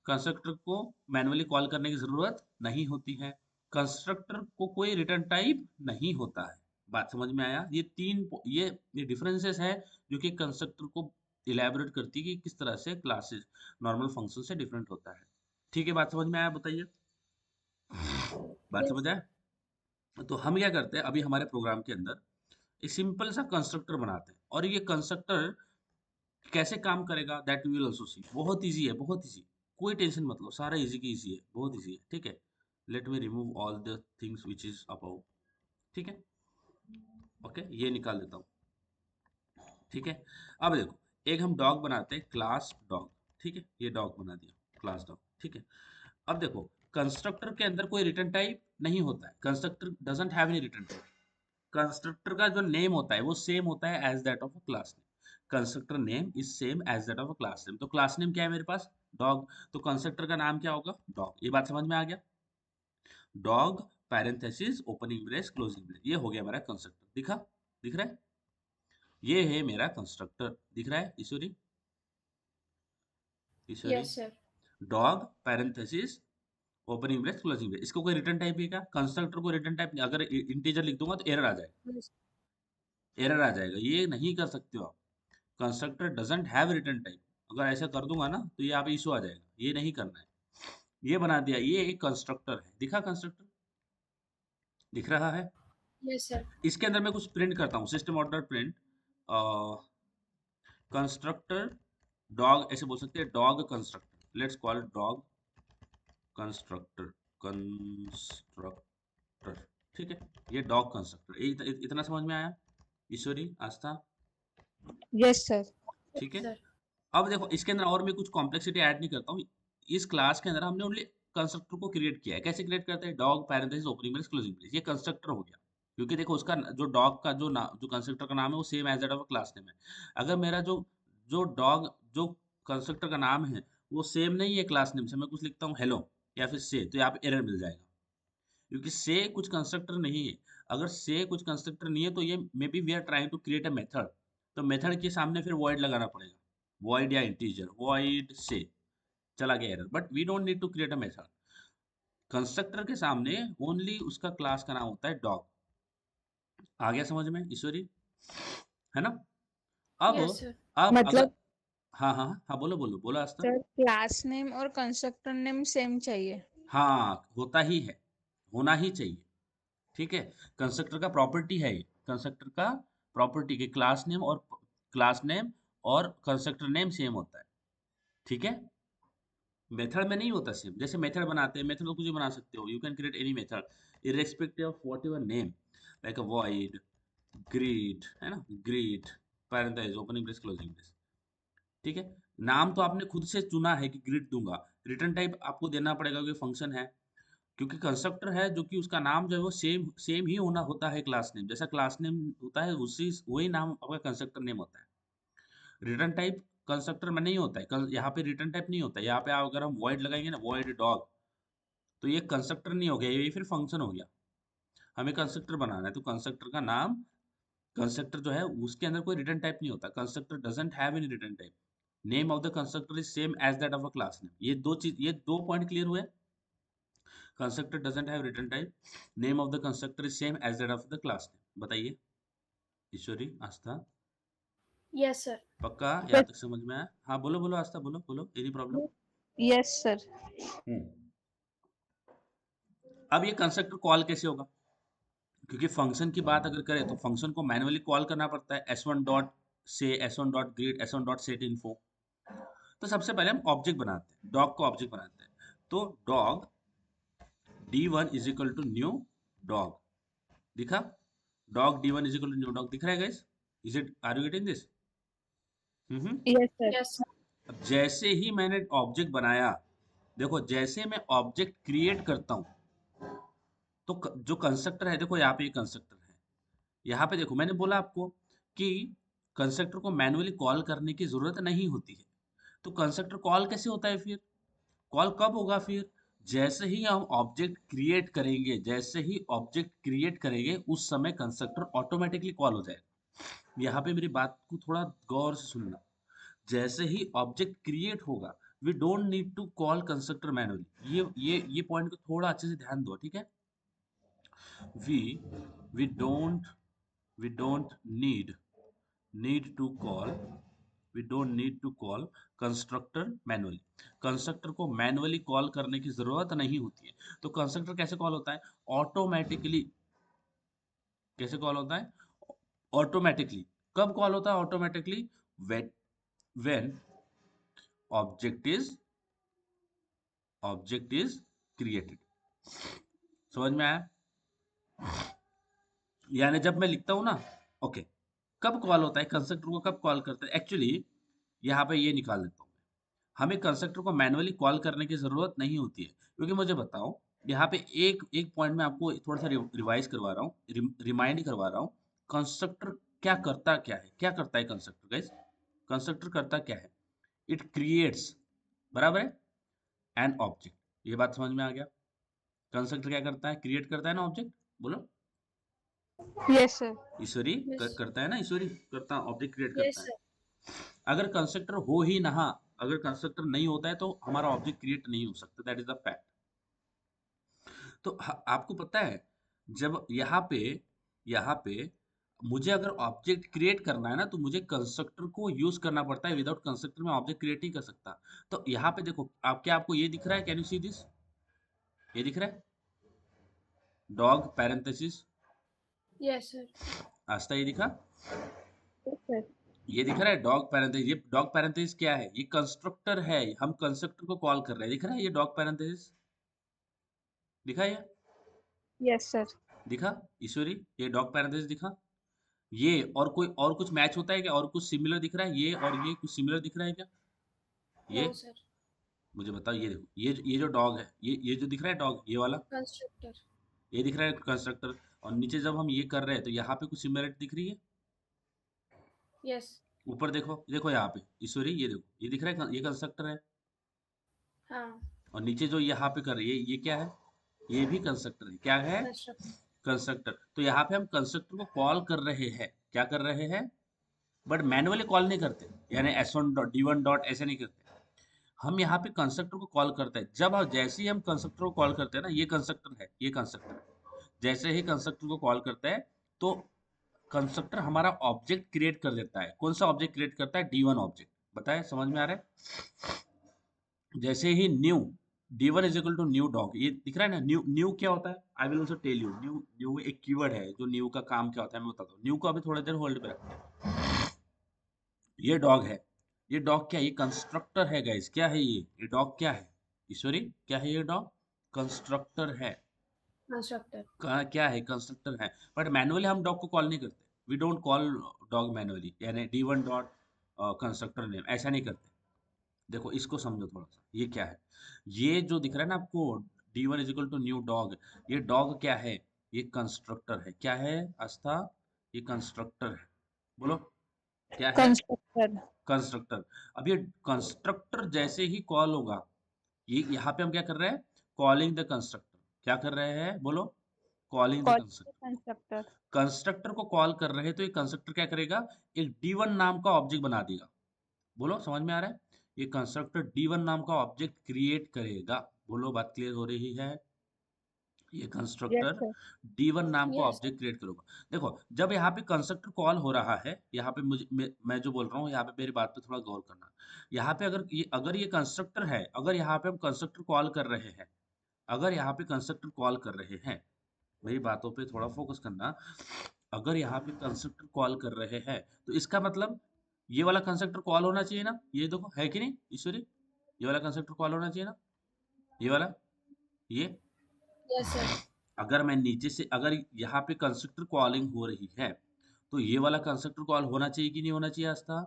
Constructor को मैनुअली कॉल करने की जरूरत नहीं होती है। कंस्ट्रक्टर को कोई रिटर्न टाइप नहीं होता है। बात समझ में आया? ये डिफरेंसेस है जो कि कंस्ट्रक्टर को इलेबोरेट करती है कि किस तरह से क्लासेस नॉर्मल फंक्शन से डिफरेंट होता है। ठीक है, बात समझ में आया? बताइए, बात Yes, समझ आया? तो हम क्या करते हैं अभी हमारे प्रोग्राम के अंदर, एक सिंपल सा कंस्ट्रक्टर बनाते हैं, और ये कंस्ट्रक्टर कैसे काम करेगा that we will also see. बहुत इजी है, बहुत इजी, कोई टेंशन मत लो, सारा इजी की इजी है, बहुत इजी है। ठीक है, let me remove all the things which is about. ठीक है, ओके, ये निकाल देता हूँ। ठीक है, अब देखो, एक हम डॉग बनाते हैं, क्लास डॉग। ठीक है, ये डॉग बना दिया, क्लास डॉग। ठीक है, अब देखो, कंस्ट्रक्टर के अंदर कोई रिटर्न टाइप नहीं होता है, constructor doesn't have any return type. Constructor का जो नेम होता है वो सेम होता है as that of a class name. Constructor name is same as that of a class name. तो क्लास नेम क्या है मेरे पास? डॉग। तो कंस्ट्रक्टर का नाम क्या होगा? डॉग। ये बात समझ में आ गया? Dog parenthesis opening brace closing brace, ये हो गया मेरा कंस्ट्रक्टर। दिखा? दिख रहा है? ये है मेरा कंस्ट्रक्टर। दिख रहा है ईश्वरी? ईश्वरी, yes, sir. Dog parenthesis opening brace closing brace, इसको कोई रिटर्न टाइप है क्या? कंस्ट्रक्टर को रिटर्न टाइप, अगर इंटीजर लिख दूंगा तो एरर आ जाएगा, Yes, एरर आ जाएगा, ये नहीं कर सकते हो आप। Constructor doesn't have return type, अगर ऐसा कर दूंगा ना तो ये आप इशू आ जाएगा, ये नहीं करना है। ये बना दिया, ये एक कंस्ट्रक्टर है। दिखा कंस्ट्रक्टर? दिख रहा है? yes, sir. इसके अंदर मैं कुछ प्रिंट करता हूँ, system order print constructor dog, ऐसे बोल सकते हैं, dog constructor, let's call dog constructor, constructor. ठीक है, ये डॉग कंस्ट्रक्टर। इतना समझ में आया ईश्वरी, आस्था? Yes, sir. Yes, ठीक है, sir. अब देखो, इसके अंदर और मैं कुछ कॉम्प्लेक्सिटी ऐड नहीं करता हूँ। इस क्लास के अंदर हमने ओनली कंस्ट्रक्टर को क्रिएट किया है। कैसे क्रिएट करते हैं? Dog parenthesis opening brace closing brace, ये कंस्ट्रक्टर हो गया। क्योंकि देखो, उसका जो डॉग का जो कंस्ट्रक्टर का नाम है वो same as that of class name है। अगर मेरा जो जो डॉग जो कंस्ट्रक्टर का नाम है वो सेम नहीं है क्लास नेम से, मैं कुछ लिखता हूँ हेलो या फिर से, तो यहाँ पे एरर मिल जाएगा, क्योंकि से कुछ कंस्ट्रक्टर नहीं है। अगर से कुछ कंस्ट्रक्टर नहीं है तो ये maybe we are trying to create a method, तो मेथड के सामने फिर वॉइड लगाना पड़ेगा, वॉइड या इंटीजर, वॉइड से चला गया error, but we don't need to create a method. Constructor के सामने ओनली उसका क्लास का नाम होता है डॉग। आ गया समझ में ईश्वरी? है ना? अब Yes, sir. अब अगर, मतलब हाँ हाँ हाँ, बोलो बोलो बोलो आस्था। सर क्लास नेम और कंस्ट्रक्टर नेम सेम चाहिए। हाँ, होता ही है, होना ही चाहिए। ठीक है, कंस्ट्रक्टर का प्रॉपर्टी है ये, कंस्ट्रक्टर का प्रॉपर्टी के क्लास नेम और कंस्ट्रक्टर नेम सेम होता है। ठीक है, मेथड में नहीं होता सेम। जैसे मेथड बनाते हैं, मेथड तो कुछ भी बना सकते हो, you can create any method irrespective of what your name, like a void, greet, है ना, greet parenthesis opening brace closing brace. ठीक है, नाम तो आपने खुद से चुना है कि ग्रिड दूंगा, रिटर्न टाइप आपको देना पड़ेगा क्योंकि फंक्शन है, क्योंकि कंस्ट्रक्टर है जो कि उसका नाम जो है वो सेम सेम ही होना होता है क्लास नेम जैसा, क्लास नेम होता है उसी वही नाम आपका कंस्ट्रक्टर नेम होता है। रिटर्न टाइप कंस्ट्रक्टर में नहीं होता है, यहाँ पे रिटर्न टाइप नहीं होता है। यहाँ पे अगर हम वॉइड लगाएंगे ना, वॉइड डॉग, तो ये कंस्ट्रक्टर नहीं हो गया, ये फिर फंक्शन हो गया। हमें कंस्ट्रक्टर बनाना है तो कंस्ट्रक्टर का नाम, कंस्ट्रक्टर जो है उसके अंदर कोई रिटर्न टाइप नहीं होता, constructor doesn't have any return type. Name of the constructor is same as that of a class name. ये दो पॉइंट क्लियर हुए। Constructor doesn't have return type, name of the constructor is same as that of the class name. बताइए ईश्वरी, आस्था, Yes, sir. पक्का यहाँ Yes. तक समझ में आया? हाँ, बोलो बोलो आस्था, बोलो बोलो, एनी प्रॉब्लम? Yes, sir. अब ये कंस्ट्रक्टर कॉल कैसे होगा? क्योंकि फंक्शन की बात अगर करें तो फंक्शन को मैनुअली कॉल करना पड़ता है, s1 डॉट से, s1 dot greet, s1 dot set info. तो सबसे पहले हम ऑब्जेक्ट बनाते हैं, डॉग को ऑब्जेक्ट बनाते हैं। तो dog d1 is equal to new dog. दिखा? Dog d1 is equal to new dog, दिख रहा है guys? Is it, are you getting this? Yes, sir. Yes. अब जैसे ही मैंने ऑब्जेक्ट बनाया, देखो जैसे मैं ऑब्जेक्ट क्रिएट करता हूँ तो जो कंस्ट्रक्टर है, देखो यहाँ पे ये कंस्ट्रक्टर है, यहाँ पे देखो मैंने बोला आपको कि कंस्ट्रक्टर को मैन्युअली कॉल करने की जरूरत नहीं होती है। तो कंस्ट्रक्टर कॉल कैसे होता है फिर? कॉल कब होगा फिर? जैसे ही हम ऑब्जेक्ट क्रिएट करेंगे, जैसे ही ऑब्जेक्ट क्रिएट करेंगे उस समय कंस्ट्रक्टर ऑटोमेटिकली कॉल हो जाएगा। यहाँ पे मेरी बात को थोड़ा गौर से सुनना। जैसे ही ऑब्जेक्ट क्रिएट होगा, we don't need to call constructor manually. ये पॉइंट को थोड़ा अच्छे से ध्यान दो, ठीक है? We we don't we don't need to call we don't need to call constructor manually. Constructor को मैनुअली कॉल करने की जरूरत नहीं होती है। तो कंस्ट्रक्टर कैसे कॉल होता है? ऑटोमेटिकली। कैसे कॉल होता है? ऑटोमेटिकली। कब कॉल होता है automatically? When object is created. समझ में आया? यानी जब मैं लिखता हूं ना, ओके, कब कॉल होता है कंस्ट्रक्टर को, कब कॉल करता है? एक्चुअली यहाँ पे ये निकाल देता हूँ। हमें कंस्ट्रक्टर को मैनुअली कॉल करने की जरूरत नहीं होती है, क्योंकि मुझे बताओ यहाँ पे एक एक पॉइंट में आपको थोड़ा सा रिवाइज करवा रहा हूँ, रिमाइंड करवा रहा हूँ। कंस्ट्रक्टर क्या करता है कंस्ट्रक्टर गाइस? कंस्ट्रक्टर करता क्या है? इट क्रिएट्स, बराबर है, एन ऑब्जेक्ट। ये बात समझ में आ गया? कंस्ट्रक्टर क्या करता है? क्रिएट करता है ना ऑब्जेक्ट। बोलो। Yes, sir. ईश्वरी Yes. करता है ना, ईश्वरी करता, ऑब्जेक्ट क्रिएट Yes, करता है। sir. अगर कंस्ट्रक्टर हो ही ना, अगर कंस्ट्रक्टर नहीं होता है तो हमारा ऑब्जेक्ट क्रिएट नहीं हो सकता। That is the fact. तो आपको पता है, जब यहाँ पे मुझे अगर ऑब्जेक्ट क्रिएट करना है ना, तो मुझे कंस्ट्रक्टर को यूज करना पड़ता है। विदाउट कंस्ट्रक्टर में ऑब्जेक्ट क्रिएट नहीं कर सकता। तो यहाँ पे देखो, आपको ये दिख रहा है? Can you see this? ये दिख रहा है? Dog parenthesis. Yes, sir. आस्था, ये दिखा? Yes, sir. ये दिख रहा है डॉग पैरेंथेसिस। ये डॉग पैरेंथेसिस क्या है? ये कंस्ट्रक्टर है। हम कंस्ट्रक्टर को कॉल कर रहे हैं। दिख रहा है ये डॉग पैरेंथेसिस? दिखा ये? Yes, sir. दिखा ईश्वरी? ये डॉग पैरेंथेसिस दिखा? ये और कुछ मैच होता है क्या? और कुछ सिमिलर दिख रहा है? ये और ये कुछ सिमिलर दिख रहा है क्या? ये No, sir. मुझे बताओ। ये देखो, ये जो डॉग है, ये जो दिख रहा है डॉग, ये वाला, Constructor. ये दिख रहा है कंस्ट्रक्टर। और नीचे जब हम ये कर रहे हैं तो यहाँ पे कुछ सिमिलरिटी दिख रही है? Yes. ऊपर देखो, देखो यहाँ पे ईश्वरी, ये देखो, ये दिख रहा है, ये कंस्ट्रक्टर है। हाँ. और नीचे जो यहाँ पे कर रही है, ये क्या है? ये भी कंस्ट्रक्टर है। क्या है? Constructor. कंस्ट्रक्टर। तो यहाँ पे हम कंस्ट्रक्टर को कॉल कर रहे हैं। क्या कर रहे हैं? बट मैनुअली कॉल नहीं करते, यानी s1 डॉट d1 डॉट ऐसे नहीं करते। हम यहाँ पे कंस्ट्रक्टर को कॉल करते हैं। जैसे ही हम कंस्ट्रक्टर को कॉल करते हैं ना, ये कंस्ट्रक्टर है, ये कंस्ट्रक्टर है। जैसे ही कंस्ट्रक्टर को कॉल करते हैं तो कंस्ट्रक्टर हमारा ऑब्जेक्ट क्रिएट कर देता है। कौन सा ऑब्जेक्ट क्रिएट करता है? d1 object. बताए, समझ में आ रहा है? जैसे ही new d1 is equal to new dog, ये दिख रहा है ना? न्यू न्यू क्या होता है? I will also tell you. New new एक कीवर्ड है, जो न्यू का काम क्या होता है मैं बताता हूँ। न्यू को अभी थोड़ी देर होल्ड पे रखते हैं। ये डॉग है। ये डॉग क्या है? ये कंस्ट्रक्टर है गाइस। क्या है ये डॉग क्या है ईश्वरी? क्या है ये डॉग? कंस्ट्रक्टर है। Constructor. क्या है? कंस्ट्रक्टर है। बट मैनुअली हम डॉग को कॉल नहीं करते। We don't call dog manually, यानी d1 डॉट कंस्ट्रक्टर नेम, ऐसा नहीं करते। देखो इसको समझो थोड़ा सा। ये क्या है? ये जो दिख रहा है ना आपको, d1 is equal to new dog, ये डॉग क्या है? ये कंस्ट्रक्टर है। क्या है आस्था? ये कंस्ट्रक्टर है। बोलो, क्या है? Constructor. कंस्ट्रक्टर। अब ये कंस्ट्रक्टर जैसे ही कॉल होगा, ये यहाँ पे हम क्या कर रहे हैं? Calling the constructor. क्या कर रहे हैं? बोलो, calling the Call the constructor. constructor. Constructor को कॉल कर रहे हैं तो ये कंस्ट्रक्टर क्या करेगा? एक d1 नाम का ऑब्जेक्ट बना देगा। बोलो, समझ में आ रहा है? ये कंस्ट्रक्टर d1 नाम का ऑब्जेक्ट क्रिएट करेगा। बोलो, बात क्लियर हो रही है? ये Yes, कंस्ट्रक्टर sir. d1 नाम का Yes, sir. ऑब्जेक्ट क्रिएट करूंगा। देखो, जब यहाँ पे कंस्ट्रक्टर कॉल हो रहा है, यहाँ पे मैं जो बोल रहा हूँ, यहाँ पे मेरी बात पे थोड़ा गौर करना। यहाँ पे अगर ये कंस्ट्रक्टर है, अगर यहाँ पे हम कंस्ट्रक्टर कॉल कर रहे हैं, अगर यहाँ पे कंस्ट्रक्टर कॉल कर रहे हैं, मेरी बातों पे थोड़ा फोकस करना। अगर यहाँ पे कंस्ट्रक्टर कॉल कर रहे हैं तो इसका मतलब ये वाला कंस्ट्रक्टर कॉल होना चाहिए ना? ये देखो, है कि नहीं ईश्वरी? ये वाला कंस्ट्रक्टर कॉल होना चाहिए ना? ये वाला, ये। Yes, sir. अगर मैं नीचे से, अगर यहाँ पे कंस्ट्रक्टर कॉलिंग हो रही है, तो ये वाला कंस्ट्रक्टर कॉल होना चाहिए कि नहीं होना चाहिए आस्था?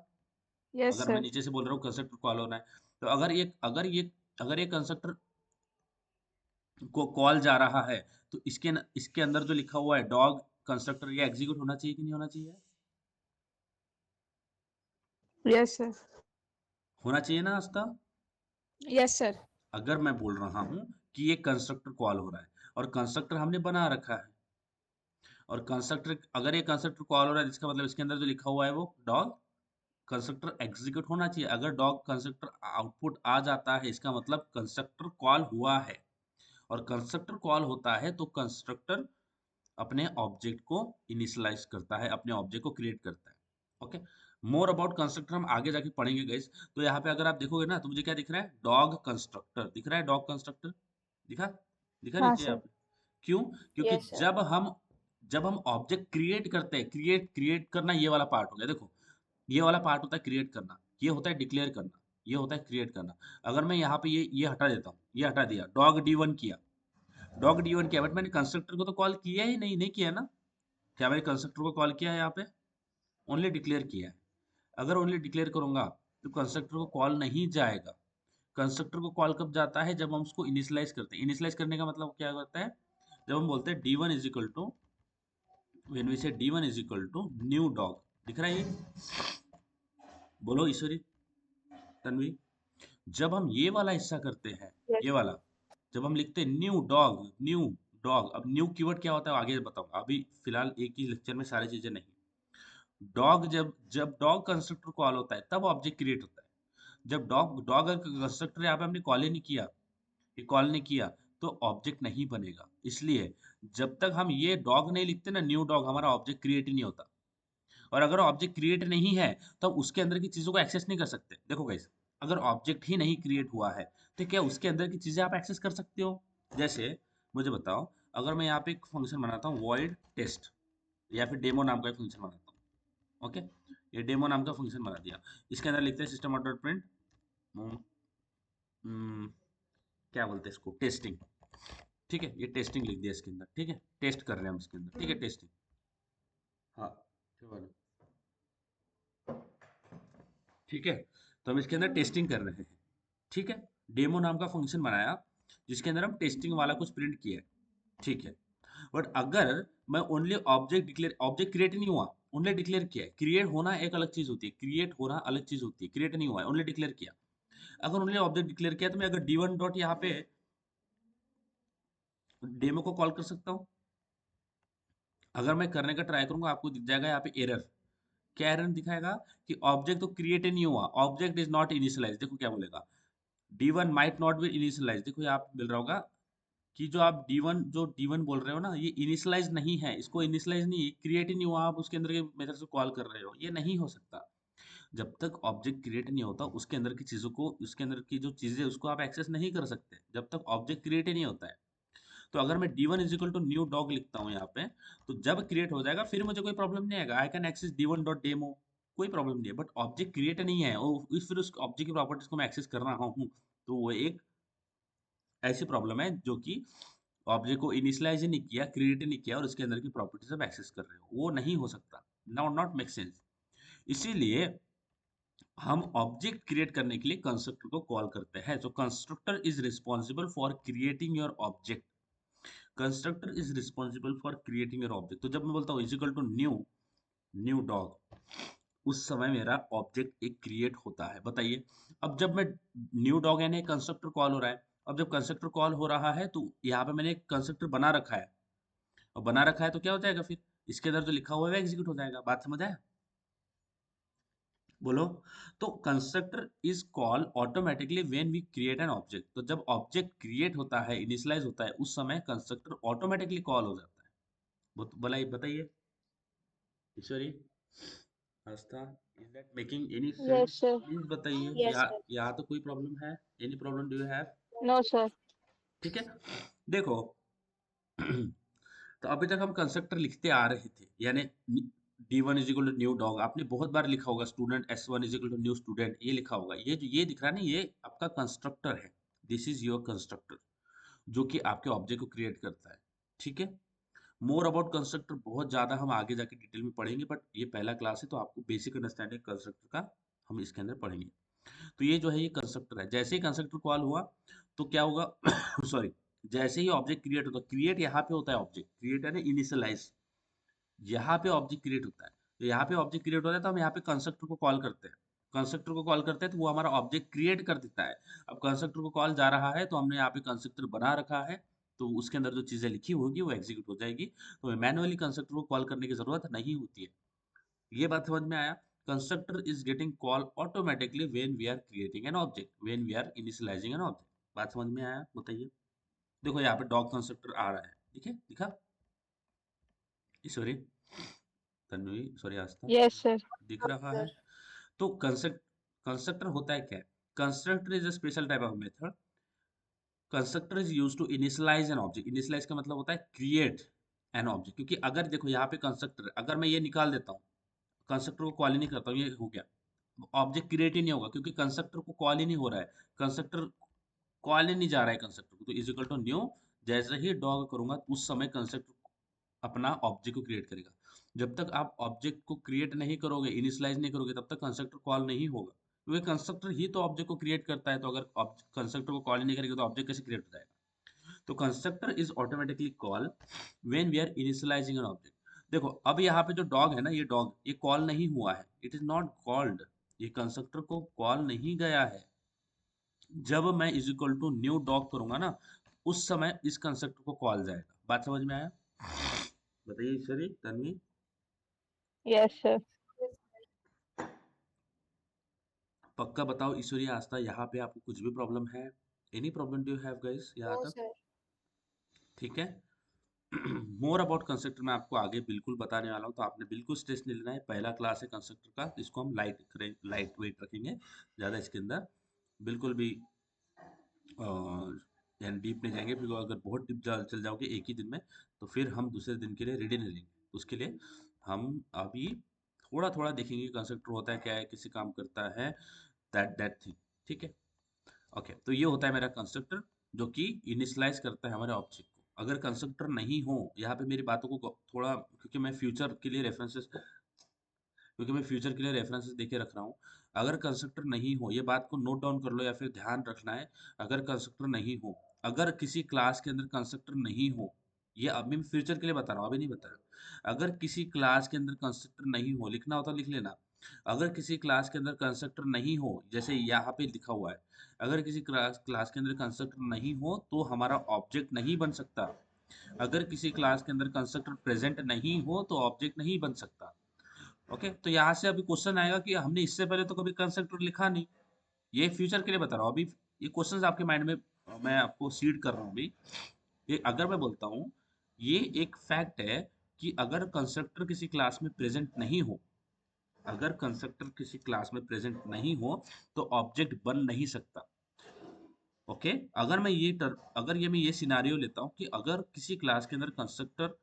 Yes, अगर मैं sir. नीचे से बोल रहा हूँ कंस्ट्रक्टर कॉल होना है, तो अगर ये कंस्ट्रक्टर को कॉल जा रहा है, तो इसके अंदर जो लिखा हुआ है डॉग कंस्ट्रक्टर, ये एग्जीक्यूट होना चाहिए कि नहीं होना चाहिए? Yes, sir. होना चाहिए ना आस्था? Yes, sir. अगर मैं बोल रहा हूँ कि ये कंस्ट्रक्टर कॉल हो रहा है और कंस्ट्रक्टर हमने बना रखा है, और कंस्ट्रक्टर, अगर ये कंस्ट्रक्टर कॉल हो रहा है, जिसका मतलब इसके अंदर जो लिखा हुआ है वो डॉग कंस्ट्रक्टर एग्जीक्यूट होना चाहिए। अगर डॉग कंस्ट्रक्टर आउटपुट आ जाता है, इसका मतलब कंस्ट्रक्टर कॉल हुआ है, और कंस्ट्रक्टर कॉल होता है तो कंस्ट्रक्टर अपने ऑब्जेक्ट को इनिशियलाइज करता है, अपने ऑब्जेक्ट को क्रिएट करता है। ओके, मोर अबाउट कंस्ट्रक्टर हम आगे जाके पढ़ेंगे गाइस। तो यहाँ पे अगर आप देखोगे ना, तो मुझे क्या दिख रहा है? डॉग कंस्ट्रक्टर दिख रहा है, डॉग कंस्ट्रक्टर दिखा दिखा हाँ नीचे sir. यहाँ पे। क्यों? क्योंकि Yes, sir. जब हम ऑब्जेक्ट क्रिएट करते हैं, क्रिएट करना ये वाला पार्ट हो गया। देखो, ये वाला पार्ट होता है क्रिएट करना, ये होता है डिक्लेयर करना, ये होता है क्रिएट करना। अगर मैं यहाँ पे ये हटा देता हूँ, ये हटा दिया, डॉग D1 किया, डॉग D1 किया, बट मैंने कंस्ट्रक्टर को तो कॉल किया ही नहीं, नहीं किया ना। क्या मैंने कंस्ट्रक्टर को कॉल किया है यहाँ पे? ओनली डिक्लेयर किया है। अगर ओनली डिक्लेयर करूंगा तो कंस्ट्रक्टर को कॉल नहीं जाएगा। कंस्ट्रक्टर को कॉल कब जाता है? जब हम उसको इनिशियलाइज करते हैं। इनिशियलाइज करने का मतलब क्या होता है? जब हम बोलते हैं D1 is equal to, when we say D1 is equal to new dog, दिख रहा है ये? बोलो ईश्वरी, तन्वी। जब हम ये वाला हिस्सा करते हैं, Yes. ये वाला, जब हम लिखते हैं न्यू डॉग, न्यू डॉग, अब न्यू कीवर्ड क्या होता है आगे बताऊंगा, अभी फिलहाल एक ही लेक्चर में सारी चीजें नहीं। डॉग, जब जब डॉग कंस्ट्रक्टर कॉल होता है तब ऑब्जेक्ट क्रिएट होता है। जब डॉग डॉग कंस्ट्रक्टर यहाँ पे हमने कॉल ही नहीं किया, ये कॉल नहीं किया, तो ऑब्जेक्ट नहीं बनेगा। इसलिए जब तक हम ये डॉग नहीं लिखते ना, न्यू डॉग, हमारा ऑब्जेक्ट क्रिएट ही नहीं होता। और अगर ऑब्जेक्ट क्रिएट नहीं है, तो हम उसके अंदर की चीजों को एक्सेस नहीं कर सकते। देखो गाइस, अगर ऑब्जेक्ट ही नहीं क्रिएट हुआ है, तो क्या उसके अंदर की चीजें आप एक्सेस कर सकते हो? जैसे मुझे बताओ, अगर मैं यहाँ पे एक फंक्शन बनाता हूँ void टेस्ट, या फिर डेमो नाम का एक फंक्शन बनाता हूँ। ओके, ये डेमो नाम का फंक्शन बना दिया, इसके अंदर लिखते हैं सिस्टम डॉट प्रिंट, क्या बोलते हैं इसको, टेस्टिंग। ठीक है, ये टेस्टिंग लिख दिया इसके अंदर। ठीक है, टेस्ट कर रहे हैं हम इसके अंदर। ठीक है, टेस्टिंग। हाँ, क्या बोलो? ठीक है, तो हम इसके अंदर टेस्टिंग कर रहे हैं। ठीक है, डेमो नाम का फंक्शन बनाया, जिसके अंदर हम टेस्टिंग वाला कुछ प्रिंट किया है। ठीक है, बट अगर मैं ओनली ऑब्जेक्ट क्रिएट नहीं हुआ, ओनली डिक्लेयर किया है। क्रिएट होना एक अलग चीज होती है, क्रिएट होना अलग चीज होती है, क्रिएट नहीं हुआ है, ओनली डिक्लेयर किया। अगर ओनली ऑब्जेक्ट डिक्लेयर किया, तो मैं अगर D1 डॉट यहाँ पे डेमो को कॉल कर सकता हूँ। अगर मैं करने का ट्राई करूंगा, आपको दिख जाएगा यहाँ पे एरर। क्या एरर दिखाएगा? कि ऑब्जेक्ट तो क्रिएट ही नहीं हुआ, ऑब्जेक्ट इज नॉट इनिशियलाइज। देखो क्या बोलेगा, D1 might not be initialise. देखो यहाँ पे मिल रहा होगा कि जो D1 बोल रहे हो ना, ये इनिशियलाइज नहीं है, इसको इनिशियलाइज नहीं, क्रिएट ही नहीं हुआ, आप उसके अंदर के मेथड से कॉल कर रहे हो, ये नहीं हो सकता। जब तक ऑब्जेक्ट क्रिएट नहीं होता, उसके अंदर की चीजों को, उसके अंदर की जो चीजें, उसको आप एक्सेस नहीं कर सकते, जब तक ऑब्जेक्ट क्रिएट ही नहीं होता है। तो अगर मैं D1 is equal to new dog लिखता हूँ यहाँ पे, तो जब क्रिएट हो जाएगा फिर मुझे कोई प्रॉब्लम नहीं आएगा, I can access D1 dot demo, कोई प्रॉब्लम नहीं है। बट ऑब्जेक्ट क्रिएट नहीं है, फिर उस ऑब्जेक्ट की प्रॉपर्टीज को मैं एक्सेस कर रहा हूँ, तो वो एक ऐसी प्रॉब्लम है जो कि ऑब्जेक्ट को इनिशियलाइज ही नहीं किया, क्रिएट ही नहीं किया, और उसके अंदर की प्रॉपर्टीज आप एक्सेस कर रहे हो, वो नहीं हो सकता। Not make sense. इसीलिए हम ऑब्जेक्ट क्रिएट करने के लिए कंस्ट्रक्टर को कॉल करते हैं। तो constructor is responsible for creating your object, constructor is responsible for creating your object. तो जब मैं बोलता हूँ is equal to new new dog, उस समय मेरा ऑब्जेक्ट एक क्रिएट होता है। बताइए, अब जब मैं न्यू डॉग यानी कंस्ट्रक्टर कॉल हो रहा है, अब जब कंस्ट्रक्टर कॉल हो रहा है, तो यहाँ पे मैंने एक कंस्ट्रक्टर बना रखा है, और बना रखा है तो क्या हो जाएगा, फिर इसके अंदर जो लिखा हुआ है वो एग्जीक्यूट हो जाएगा। बात समझ आया? बोलो। तो constructor is call automatically when we create an object. तो जब ऑब्जेक्ट क्रिएट होता है, इनिशियलाइज होता है, उस समय कंस्ट्रक्टर ऑटोमेटिकली कॉल हो जाता है। बताइए Ishwari, Aastha, is that making any Yes, sense? sir. Please बताइए, Yes, यहाँ sir. यहाँ तो कोई प्रॉब्लम है? Any problem do you have? No, sir. ठीक है, देखो। तो अभी तक हम कंस्ट्रक्टर लिखते आ रहे थे, यानी D1 is equal to new dog, आपने बहुत बार लिखा होगा, student S1 is equal to new student, ये लिखा होगा। ये जो ये दिख रहा है ना, ये आपका कंस्ट्रक्टर है। दिस इज योर कंस्ट्रक्टर, जो कि आपके ऑब्जेक्ट को क्रिएट करता है। ठीक है, मोर अबाउट कंस्ट्रक्टर बहुत ज्यादा हम आगे जाके डिटेल में पढ़ेंगे, बट ये पहला क्लास है, तो आपको बेसिक अंडरस्टैंडिंग कंस्ट्रक्टर का हम इसके अंदर पढ़ेंगे। तो ये जो है ये कंस्ट्रक्टर है। जैसे ही कंस्ट्रक्टर कॉल हुआ तो क्या होगा सॉरी, जैसे ही ऑब्जेक्ट क्रिएट होता है, क्रिएट यहाँ पे होता है, ऑब्जेक्ट क्रिएट है ना, इनिशियलाइज यहाँ पे ऑब्जेक्ट क्रिएट होता है। तो यहाँ पे ऑब्जेक्ट क्रिएट होता है तो हम यहाँ पे कंस्ट्रक्टर को कॉल करते हैं। कंस्ट्रक्टर को कॉल करते हैं तो वो हमारा ऑब्जेक्ट क्रिएट कर देता है। अब कंस्ट्रक्टर को कॉल जा रहा है तो हमने यहाँ पे कंस्ट्रक्टर बना रखा है, तो उसके अंदर जो चीजें लिखी होगी वो एग्जीक्यूट हो जाएगी। तो मैनुअली कंस्ट्रक्टर को कॉल करने की जरूरत नहीं होती है। ये बात समझ में आया? Constructor is getting call automatically when we are creating an object, when we are initializing an object. बात समझ में आया? बताइए। देखो यहाँ पे डॉग कंस्ट्रक्टर आ रहा है, ठीक है, दिखा? सॉरी तन्वी, सॉरी आस्था, Yes, sir. दिख हाँ रहा है? सर। तो कंस्ट्रक्टर होता है क्या? Constructor is a special type of method. Constructor is used to initialize an object. Initialize का मतलब होता है क्रिएट एन ऑब्जेक्ट। क्योंकि अगर देखो यहाँ पे कंस्ट्रक्टर, अगर मैं ये निकाल देता हूँ, कंस्ट्रक्टर को कॉल ही नहीं करता हूँ, ये हो गया, ऑब्जेक्ट क्रिएट ही नहीं होगा क्योंकि कंस्ट्रक्टर को कॉल ही नहीं हो रहा है। कंस्ट्रक्टर कॉल ही नहीं जा रहा है कंस्ट्रक्टर को, तो इज इक्वल टू न्यू। जैसे ही डॉग करूंगा उस समय कंस्ट्रक्टर अपना ऑब्जेक्ट को क्रिएट करेगा। जब तक आप ऑब्जेक्ट को क्रिएट नहीं करोगे, इनिशियलाइज नहीं करोगे, तब तक कंस्ट्रक्टर कॉल नहीं होगा, क्योंकि कंस्ट्रक्टर ही तो ऑब्जेक्ट को क्रिएट करता है। तो अगर कंस्ट्रक्टर को कॉल ही नहीं करेगा तो ऑब्जेक्ट कैसे क्रिएट हो जाएगा? तो constructor is automatically call when we are initializing an object. देखो अब यहाँ पे जो डॉग है ना, ये डॉग, ये कॉल नहीं हुआ है, इट इज नॉट कॉल्ड, ये कंस्ट्रक्टर को कॉल नहीं गया है। जब मैं is equal to new dog करूंगा ना, उस समय इस कंस्ट्रक्टर को कॉल जाएगा। बात समझ में आया? बताइए ईश्वरी, तन्वी। Yes, sir. पक्का बताओ ईश्वरी, आस्था, यहाँ पे आपको कुछ भी प्रॉब्लम है? Any problem do you have guys यहाँ नो तक? सर। ठीक है। मोर अबाउट कंस्ट्रक्टर मैं आपको आगे बिल्कुल बताने वाला हूँ, तो आपने बिल्कुल स्ट्रेस नहीं लेना है। पहला क्लास है कंस्ट्रक्टर का, इसको हम लाइट वेट रखेंगे, ज़्यादा इसके अंदर बिल्कुल भी यानी डीप नहीं जाएंगे। फिर अगर बहुत डीप चल जाओगे एक ही दिन में, तो फिर हम दूसरे दिन के लिए रेडी नहीं लेंगे। उसके लिए हम अभी थोड़ा थोड़ा देखेंगे कंस्ट्रक्टर होता है क्या है, किसी काम करता है, दैट दैट थिंग। ठीक है, ओके। तो ये होता है मेरा कंस्ट्रक्टर, जो कि इनिशियलाइज करता है हमारे ऑब्जेक्ट को। अगर कंस्ट्रक्टर नहीं हो, यहाँ पे मेरी बातों को थोड़ा, क्योंकि मैं फ्यूचर के लिए रेफरेंसेस देके रख रहा हूँ। अगर कंस्ट्रक्टर नहीं हो, ये बात को नोट डाउन कर लो या फिर ध्यान रखना है। अगर कंस्ट्रक्टर नहीं हो, अगर किसी क्लास के अंदर कंस्ट्रक्टर नहीं हो, ये अभी मैं फ्यूचर के लिए बता रहा हूँ, अभी नहीं बता रहा। अगर किसी क्लास के अंदर कंस्ट्रक्टर नहीं हो, लिखना होता लिख लेना। अगर किसी क्लास के अंदर कंस्ट्रक्टर नहीं हो, जैसे यहाँ पे लिखा हुआ है, अगर किसी क्लास क्लास के अंदर कंस्ट्रक्टर नहीं हो तो हमारा ऑब्जेक्ट नहीं बन सकता। अगर किसी क्लास के अंदर कंस्ट्रक्टर प्रेजेंट नहीं हो तो ऑब्जेक्ट नहीं बन सकता। ओके, तो यहाँ से अभी क्वेश्चन आएगा कि हमने इससे पहले तो कभी कंस्ट्रक्टर लिखा नहीं। ये फ्यूचर के लिए बता रहा हूँ अभी। ये क्वेश्चंस आपके माइंड में मैं आपको सीड कर रहा हूँ अभी। ये अगर मैं बोलता हूँ, ये एक फैक्ट है कि अगर कंस्ट्रक्टर किसी क्लास में प्रेजेंट नहीं हो, अगर कंस्ट्रक्टर किसी क्लास में प्रेजेंट नहीं हो तो ऑब्जेक्ट बन नहीं सकता। ओके, अगर मैं ये सिनारियो लेता हूँ कि अगर किसी क्लास के अंदर कंस्ट्रक्टर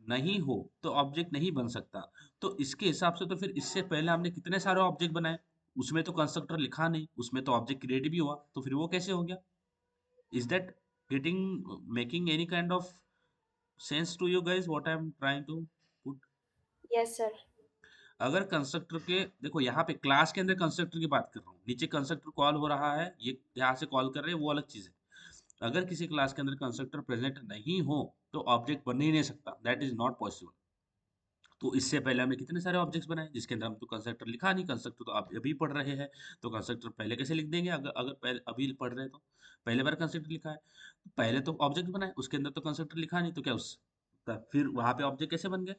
नहीं हो तो ऑब्जेक्ट नहीं बन सकता, तो इसके हिसाब से तो फिर इससे पहले हमने कितने सारे ऑब्जेक्ट बनाए, उसमें तो कंस्ट्रक्टर लिखा नहीं, उसमें तो ऑब्जेक्ट क्रिएट भी हुआ, तो फिर वो कैसे हो गया? Is that getting making any kind of sense to you guys what I am trying to put? Yes sir. अगर कंस्ट्रक्टर के, देखो यहाँ पे क्लास के अंदर कंस्ट्रक्टर की बात कर रहा हूँ, नीचे कंस्ट्रक्टर कॉल हो रहा है, ये यहाँ से कॉल कर रहे हैं, वो अलग चीज है। अगर किसी क्लास के अंदर कंस्ट्रक्टर प्रेजेंट नहीं हो तो ऑब्जेक्ट बन ही नहीं सकता, दैट इज नॉट पॉसिबल। तो इससे पहले हमने कितने सारे ऑब्जेक्ट्स बनाए जिसके अंदर हम तो कंस्ट्रक्टर लिखा नहीं, कंस्ट्रक्टर तो आप अभी पढ़ रहे हैं, तो कंस्ट्रक्टर पहले कैसे लिख देंगे? अगर अगर पहले अभी पढ़ रहे हैं तो पहले बार कंस्ट्रक्टर लिखा है, तो पहले तो ऑब्जेक्ट बनाए, उसके अंदर तो कंस्ट्रक्टर लिखा नहीं, तो क्या उस फिर वहां पे ऑब्जेक्ट कैसे बन गए?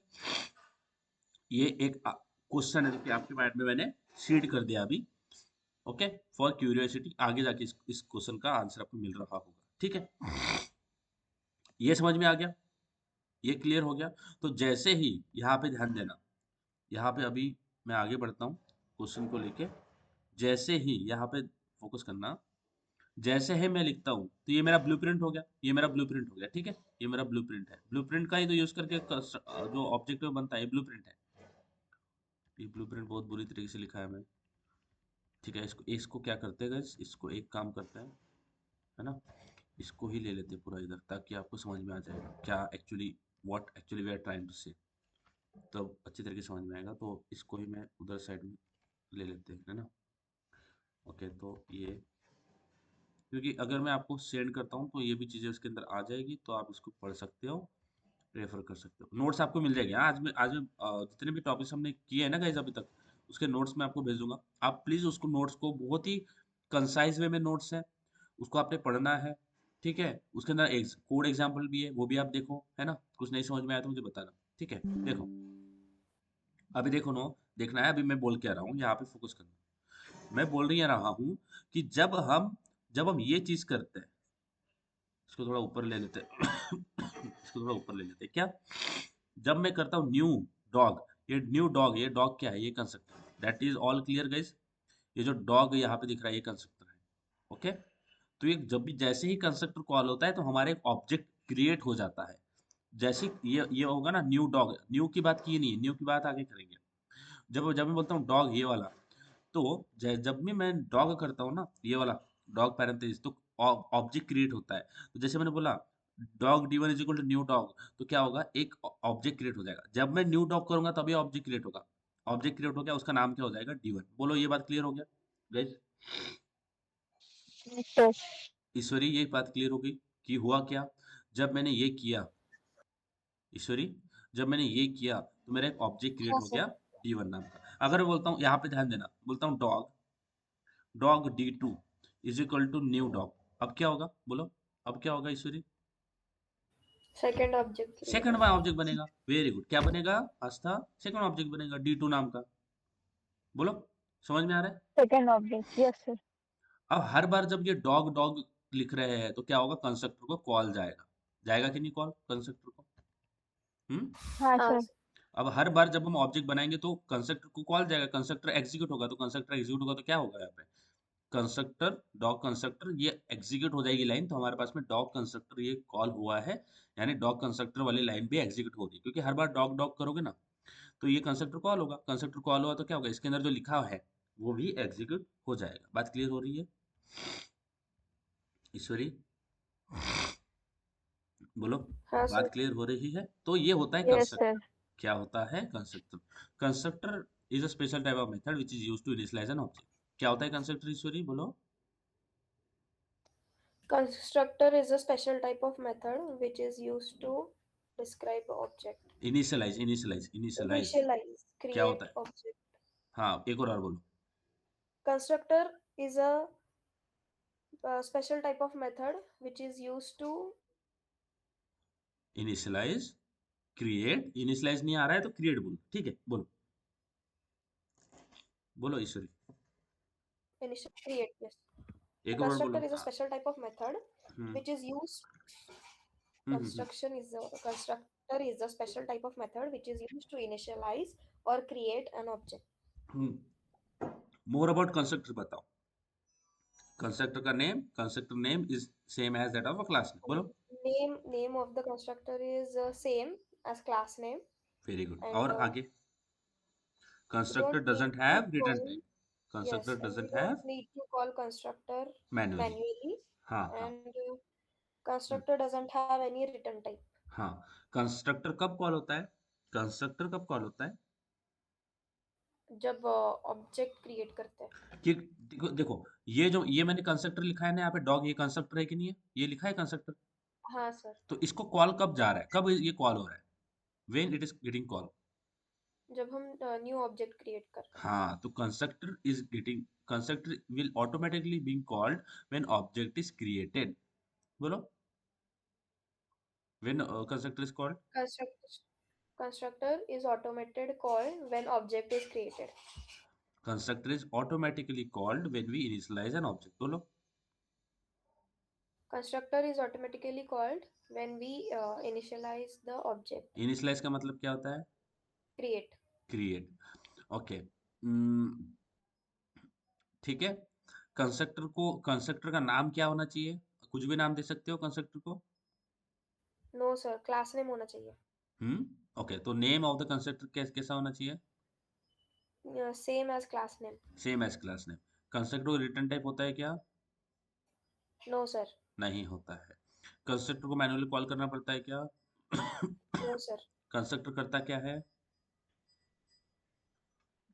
ये एक क्वेश्चन है जो कि आपके माइंड में मैंने सीड कर दिया अभी। ओके, फॉर क्यूरियोसिटी, आगे जाके इस क्वेश्चन का आंसर आपको मिल रहा होगा। ठीक है, ये समझ में आ गया? ये क्लियर हो गया? तो जैसे ही यहाँ पे ध्यान देना, यहाँ पे अभी मैं आगे बढ़ता हूँ क्वेश्चन को लेके। जैसे ही यहाँ पे फोकस करना, जैसे ही मैं लिखता हूँ तो ये मेरा ब्लूप्रिंट हो गया, ये मेरा ब्लूप्रिंट हो गया। ठीक है, ये मेरा ब्लूप्रिंट है, ब्लूप्रिंट का ही तो यूज करके जो ऑब्जेक्ट में बनता है ये ब्लूप्रिंट है। ये ब्लूप्रिंट बहुत बुरी तरीके से लिखा है मैं। ठीक है, इसको इसको क्या करते हैं guys? इसको एक काम करते हैं, है ना, इसको ही ले लेते हैं पूरा इधर, ताकि आपको समझ में आ जाएगा क्या actually, what actually we are trying to say, तब अच्छी तरीके से समझ में आएगा। तो इसको ही मैं उधर साइड में ले लेते हैं, है ना। ओके, तो ये, क्योंकि अगर मैं आपको सेंड करता हूँ तो ये भी चीज़ें उसके अंदर आ जाएगी, तो आप इसको पढ़ सकते हो, रेफर कर सकते हो। नोट्स आपको मिल जाएंगे। हाँ, आज मैं जितने भी टॉपिक्स हमने किए हैं ना गाइस अभी तक, उसके नोट्स मैं आपको भेज दूंगा। आप प्लीज़ उसको, नोट्स को बहुत ही कंसाइज वे में नोट्स है, उसको आपने पढ़ना है, ठीक है। उसके अंदर एक कोड एग्जाम्पल भी है, वो भी आप देखो, है ना। कुछ नहीं समझ में आया तो मुझे बताना, ठीक है। देखो, अभी देखो नो, देखना है, अभी मैं बोल के आ रहा हूँ, यहाँ पे फोकस करना। मैं बोल रही रहा हूँ कि जब हम ये चीज करते हैं, इसको थोड़ा ऊपर ले लेते हैं इसको थोड़ा ऊपर ले लेते हैं क्या। जब मैं करता हूँ न्यू डॉग, ये डॉग क्या है, ये constructor, that is all clear guys. ये जो डॉग यहाँ पे दिख रहा है, ये कंस्ट्रक्टर है, ओके। तो ये जब भी, जैसे ही कंस्ट्रक्टर कॉल होता है तो हमारे एक ऑब्जेक्ट क्रिएट हो जाता है। जैसे ये होगा ना, न्यू डॉग, न्यू की बात की नहीं है, न्यू की बात आगे करेंगे। जब जब मैं बोलता हूँ डॉग ये वाला, तो जब भी मैं डॉग करता हूँ ना, ये वाला डॉग पैरेंथेसिस, तो ऑब्जेक्ट क्रिएट होता है। तो जैसे मैंने बोला dog D one is equal to new dog, तो क्या होगा, एक ऑब्जेक्ट क्रिएट हो जाएगा। जब मैं न्यू डॉग करूंगा तभी ऑब्जेक्ट क्रिएट होगा। ऑब्जेक्ट क्रिएट हो गया, उसका नाम क्या हो जाएगा, डी वन। बोलो, ये बात क्लियर हो गया गाइस। Yes, sir. ईश्वरी, ये बात क्लियर हो गई कि हुआ क्या जब मैंने ये किया। ईश्वरी, जब मैंने ये किया तो मेरा एक ऑब्जेक्ट क्रिएट हाँ हो सर। गया, डी वन नाम का। अगर मैं बोलता हूँ, यहाँ पे ध्यान देना, बोलता हूँ dog, dog D two is equal to new dog, अब क्या होगा बोलो, अब क्या होगा Ishwari, second object create second होगा। ऑब्जेक्ट बनेगा। वेरी गुड, क्या बनेगा आस्था, सेकंड ऑब्जेक्ट बनेगा डी टू नाम का। बोलो, समझ में आ रहा है। Second object. Yes, sir. अब हर बार जब ये डॉग डॉग लिख रहे हैं तो क्या होगा, कंस्ट्रक्टर को कॉल जाएगा, जाएगा कि नहीं कॉल कंस्ट्रक्टर को। हम्म। हाँ हाँ सर. सर। अब हर बार जब हम ऑब्जेक्ट बनाएंगे तो कंस्ट्रक्टर को कॉल जाएगा, कंस्ट्रक्टर एग्जीक्यूट होगा, तो कंस्ट्रक्टर एग्जीक्यूट होगा तो क्या होगा यहाँ पे, कंस्ट्रक्टर डॉग कंस्ट्रक्टर, ये एग्जीक्यूट हो जाएगी लाइन, तो हमारे पास में डॉग कंस्ट्रक्टर ये कॉल हुआ है, यानी डॉग कंस्ट्रक्टर वाली लाइन भी एग्जीक्यूट हो रही है, क्योंकि हर बार डॉग डॉग करोगे ना तो ये कंस्ट्रक्टर कॉल होगा। कंस्ट्रक्टर कॉल हुआ तो क्या होगा, इसके अंदर जो लिखा है वो भी एग्जीक्यूट हो जाएगा। बात क्लियर हो रही है ईश्वरी, बोलो, हाँ बात सर। क्लियर हो रही है। तो ये होता है Yes, sir. कंस्ट्रक्टर। क्या होता है constructor, constructor is a special type of method which is used to initialize an object. क्या होता है कंस्ट्रक्टर ईश्वरी, बोलो। Constructor is a special type of method which is used to describe object. Initialize, initialize, initialize, Initialize, क्या होता create है। object. हाँ, एक और बोलो। Constructor is a special type of method which is used to initialize, create, initialize नहीं आ रहा है तो क्रिएट बोलो, ठीक है, बोलो, बोलो ईश्वरी, create. Yes. A एक और constructor बोलो। is a हाँ। special type of method hmm which is used. Hmm. Constructor is a special type of method which is used to initialize or create an object. More about constructor बताओ। Constructor name is same as that of a class name, बोलो। Name of the constructor is same as class name, very good, and और आगे, we constructor don't need doesn't to have return call. Type, Yes, constructor and we doesn't don't have need to call constructor manually. manually, हाँ हाँ। and hmm, constructor doesn't have any return type. हाँ, कंस्ट्रक्टर कब कॉल होता है, कंस्ट्रक्टर कब कॉल होता है, जब ऑब्जेक्ट क्रिएट करते हैं। कि देखो देखो, ये मैंने कंस्ट्रक्टर लिखा है ना यहाँ पे, डॉग, ये कंस्ट्रक्टर है कि नहीं है, ये लिखा है कंस्ट्रक्टर। हाँ सर। तो इसको कॉल कब जा रहा है, कब ये कॉल हो रहा है, when it is getting call. जब हम न्यू ऑब्जेक्ट क्रिएट कर रहे हैं। हाँ, तो constructor will automatically being called when object is created, बोलो, when constructor is called. Constructor is automated call when object is created. Constructor is automatically called when we initialise an object, बोलो। Constructor is automatically called when we initialize the object. Initialize का मतलब क्या होता है, Create. Create, okay. ठीक है। कंस्ट्रक्टर का नाम क्या होना चाहिए, कुछ भी नाम दे सकते हो कंस्ट्रक्टर को। No sir, class name होना चाहिए. ओके, तो नेम ऑफ द कंस्ट्रक्टर कैसा होना चाहिए, Same as class name. Same as class name. Constructor को रिटर्न टाइप होता है क्या, No sir. नहीं होता है। कंस्ट्रक्टर को मैन्युअली कॉल करना पड़ता है क्या, No sir. कंस्ट्रक्टर करता क्या है,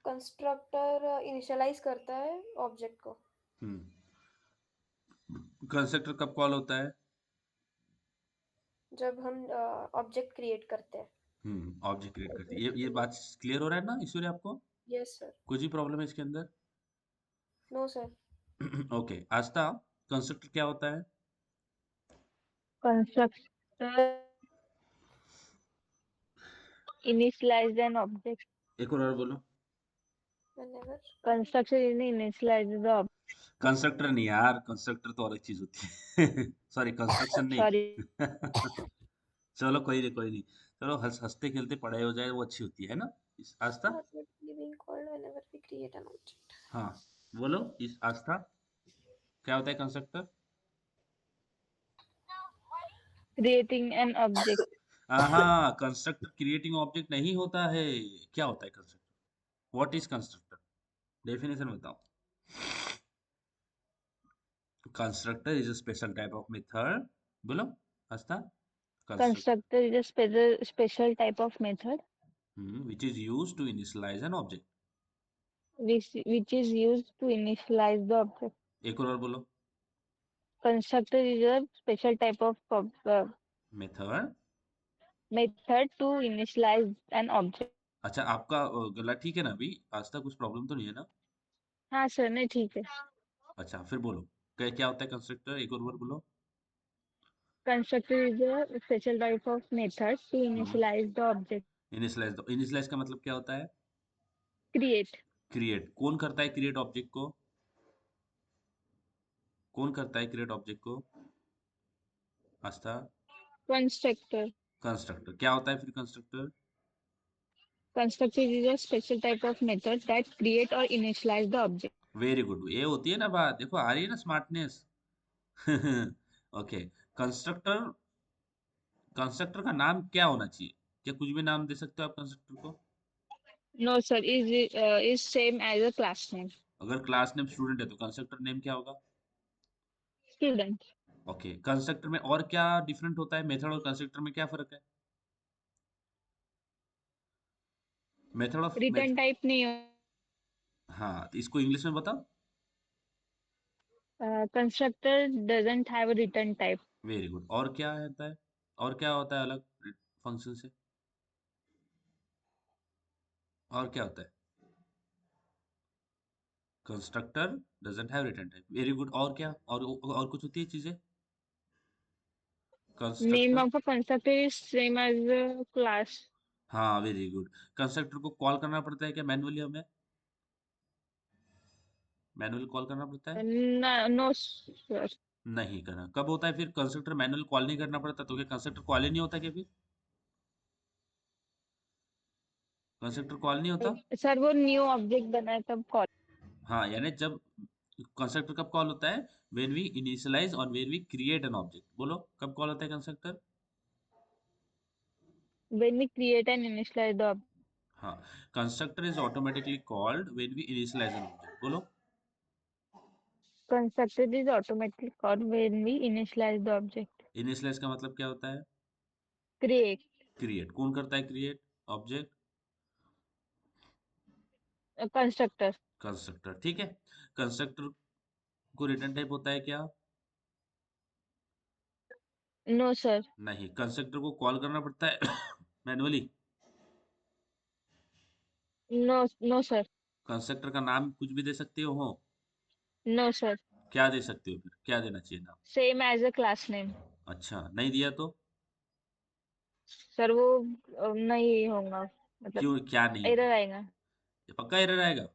कंस्ट्रक्टर इनिशियलाइज करता है ऑब्जेक्ट को. कंस्ट्रक्टर कब कॉल होता है? जब हम ऑब्जेक्ट क्रिएट करते हैं. ऑब्जेक्ट क्रिएट करती है। ये बात क्लियर हो रहा है ना ईश्वरी आपको? Yes sir. कुछ ही प्रॉब्लम है इसके अंदर? No sir. Okay Aastha, constructor क्या होता है? Constructor initialize an object. एक और बोलो। Whenever. Constructor initialize the object. Constructor नहीं यार, कंस्ट्रक्टर तो अलग चीज होती है। सॉरी, कंस्ट्रक्शन नहीं। Sorry. चलो कोई नहीं। चलो हंसते खेलते पढ़ाई हो जाए वो अच्छी होती है ना आस्था? What would be being called whenever we create an object? हाँ बोलो इस आस्था, क्या होता है कंस्ट्रक्टर? Creating an object. हाँ, कंस्ट्रक्टर क्रिएटिंग ऑब्जेक्ट नहीं होता है। क्या होता है constructor? What is constructor? Definition बताओ। Constructor is a special type of method. बोलो Aastha. Constructor is a special type of method which is used to initialize an object. which is used to initialize the object. एक और बोलो। Constructor is a special type of method. method to initialize an object. अच्छा आपका गला ठीक है ना अभी? आस्था कुछ प्रॉब्लम तो नहीं है ना? हाँ सर, नहीं ठीक है. अच्छा फिर बोलो, क्या होता है कंस्ट्रक्टर? एक और बार बोलो। Constructor is a special type of method to initialize the object. Initialize का मतलब क्या होता है? Create. क्रिएट। कौन करता है क्रिएट ऑब्जेक्ट को? कौन करता है क्रिएट ऑब्जेक्ट को आस्था? Constructor. कंस्ट्रक्टर। क्या होता है फिर constructor? Constructor is a special type of method that create or initialize the object. Very good, ये होती है ना बात, देखो आ रही है ना स्मार्टनेस। ओके। कंस्ट्रक्टर, कंस्ट्रक्टर का नाम क्या होना चाहिए? क्या कुछ भी नाम दे सकते हो आप कंस्ट्रक्टर को? No sir, is same as a class name. अगर क्लास नेम स्टूडेंट है तो कंस्ट्रक्टर नेम क्या होगा? Student. ओके। कंस्ट्रक्टर में और क्या डिफरेंट होता है? मेथड और कंस्ट्रक्टर में क्या फर्क है? मेथड ऑफ Return type नहीं हो. हाँ तो इसको इंग्लिश में बताओ। Constructor doesn't have a return type. Very good. और क्या होता है? और क्या होता है अलग फंक्शन से? और क्या होता है? Constructor doesn't have return type. Very good. और क्या? और कुछ होती है चीजें? Name constructor. of a constructor is same as a class. हाँ वेरी गुड। कंस्ट्रक्टर को कॉल करना पड़ता है क्या मैनुअली? हमें मैनुअली कॉल करना पड़ता है? No sir. नहीं करना। कब होता है फिर कंस्ट्रक्टर मैनुअल कॉल नहीं करना पड़ता तो? क्या कंस्ट्रक्टर कॉल ही नहीं होता क्या फिर? कंस्ट्रक्टर कॉल नहीं होता? सर वो न्यू ऑब्जेक्ट बनाए तब कॉल. हाँ यानी जब कंस्ट्रक्टर कब कॉल होता है? व्हेन वी इनिशियलाइज और when we create an object. बोलो कब कॉल होता है constructor? When we create and initialize the object. हाँ। Constructor is automatically called when we initialise an object. बोलो। Constructor is automatically called when we initialize the object. Initialize का मतलब क्या होता है? Create. क्रिएट। कौन करता है क्रिएट ऑब्जेक्ट? Constructor. कंस्ट्रक्टर। ठीक है। कंस्ट्रक्टर को रिटर्न टाइप होता है क्या? No sir. नहीं। कंस्ट्रक्टर को कॉल करना पड़ता है मैनुअली? No sir. कंस्ट्रक्टर का नाम कुछ भी दे सकते हो? No sir. क्या दे सकते हो फिर? क्या देना चाहिए नाम? Same as a class name. अच्छा नहीं दिया तो? सर वो नहीं होगा, मतलब क्यों, क्या नहीं एरर होगा? आएगा. ये पक्का एरर आएगा?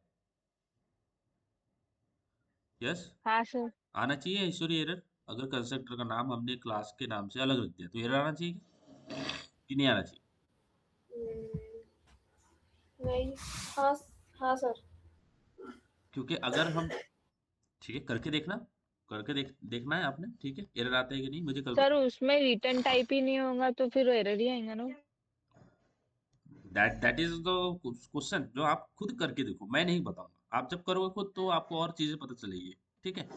यस। हाँ सर. आना चाहिए ईश्वरी एरर? अगर कंस्ट्रक्टर का नाम हमने क्लास के नाम से अलग रख दिया तो एरर आना चाहिए कि नहीं आना चाहिए? नहीं. हाँ. हाँ सर. क्योंकि अगर हम, ठीक है करके देखना, करके देखना है आपने, ठीक है एरर आता है कि नहीं मुझे कल सर उसमें रिटर्न टाइप ही नहीं होगा तो फिर एरर ही आएगा ना. दैट इज द क्वेश्चन जो आप खुद करके देखो, मैं नहीं बताऊंगा। आप जब करोगे खुद तो आपको और चीजें पता चलेगी। ठीक है,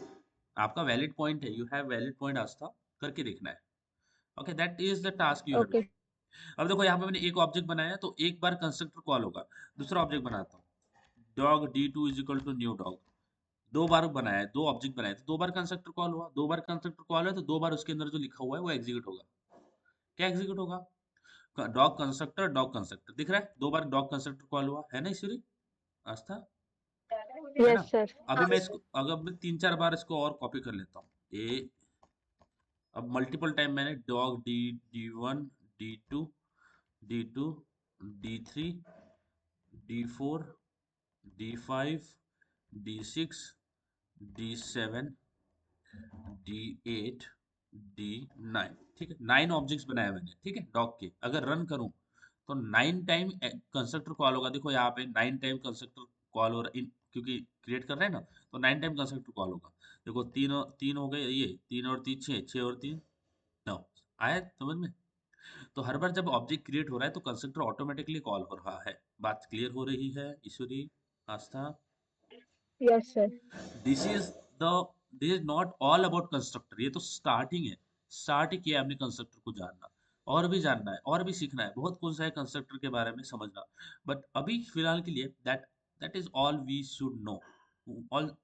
आपका वैलिड पॉइंट है, यू हैव वैलिड पॉइंट आस्था, करके देखना है। Okay that is the task you have. Okay. अब देखो यहाँ पे मैंने एक ऑब्जेक्ट बनाया तो एक बार कंस्ट्रक्टर कॉल होगा। दूसरा ऑब्जेक्ट बनाता हूँ, dog D2 is equal to new dog, 2 बार बनाया है, 2 ऑब्जेक्ट बनाए थे, 2 बार कंस्ट्रक्टर कॉल हुआ, 2 बार कंस्ट्रक्टर कॉल है तो 2 बार उसके अंदर जो लिखा हुआ है वो एग्जीक्यूट होगा। क्या एग्जीक्यूट होगा? डॉग कंस्ट्रक्टर दिख रहा है, 2 बार डॉग कंस्ट्रक्टर कॉल हुआ है ना ईश्वरी, आस्था, है ना? Yes, sir. अभी मैं इसको अगर मैं 3-4 बार इसको और कॉपी कर लेता हूँ, ए अब मल्टीपल टाइम मैंने dog D1 D2 D2 D3 D4 D5 D6 D7 D8 D9, ठीक है, 9 ऑब्जेक्ट्स बनाए मैंने, ठीक है, डॉग के। अगर रन करूं तो 9 टाइम कंस्ट्रक्टर कॉल होगा, देखो यहाँ पे 9 टाइम कंस्ट्रक्टर कॉल हो रहा है, क्योंकि क्रिएट कर रहे हैं ना, तो 9 टाइम कंस्ट्रक्टर कॉल होगा। देखो 3 हो गए, ये 3 और 3 6, 6 और 3 9, आया समझ में? तो हर बार जब ऑब्जेक्ट क्रिएट हो रहा है तो कंस्ट्रक्टर ऑटोमेटिकली कॉल हो रहा है। बात क्लियर हो रही है Ishwari, Aastha? Yes, sir. This is the this is not all about constructor, ये तो स्टार्टिंग है, स्टार्ट ही किया है हमने कंस्ट्रक्टर को जानना, और भी जानना है और भी सीखना है, बहुत कुछ है कंस्ट्रक्टर के बारे में समझना, बट अभी फिलहाल के लिए that is all we should know, all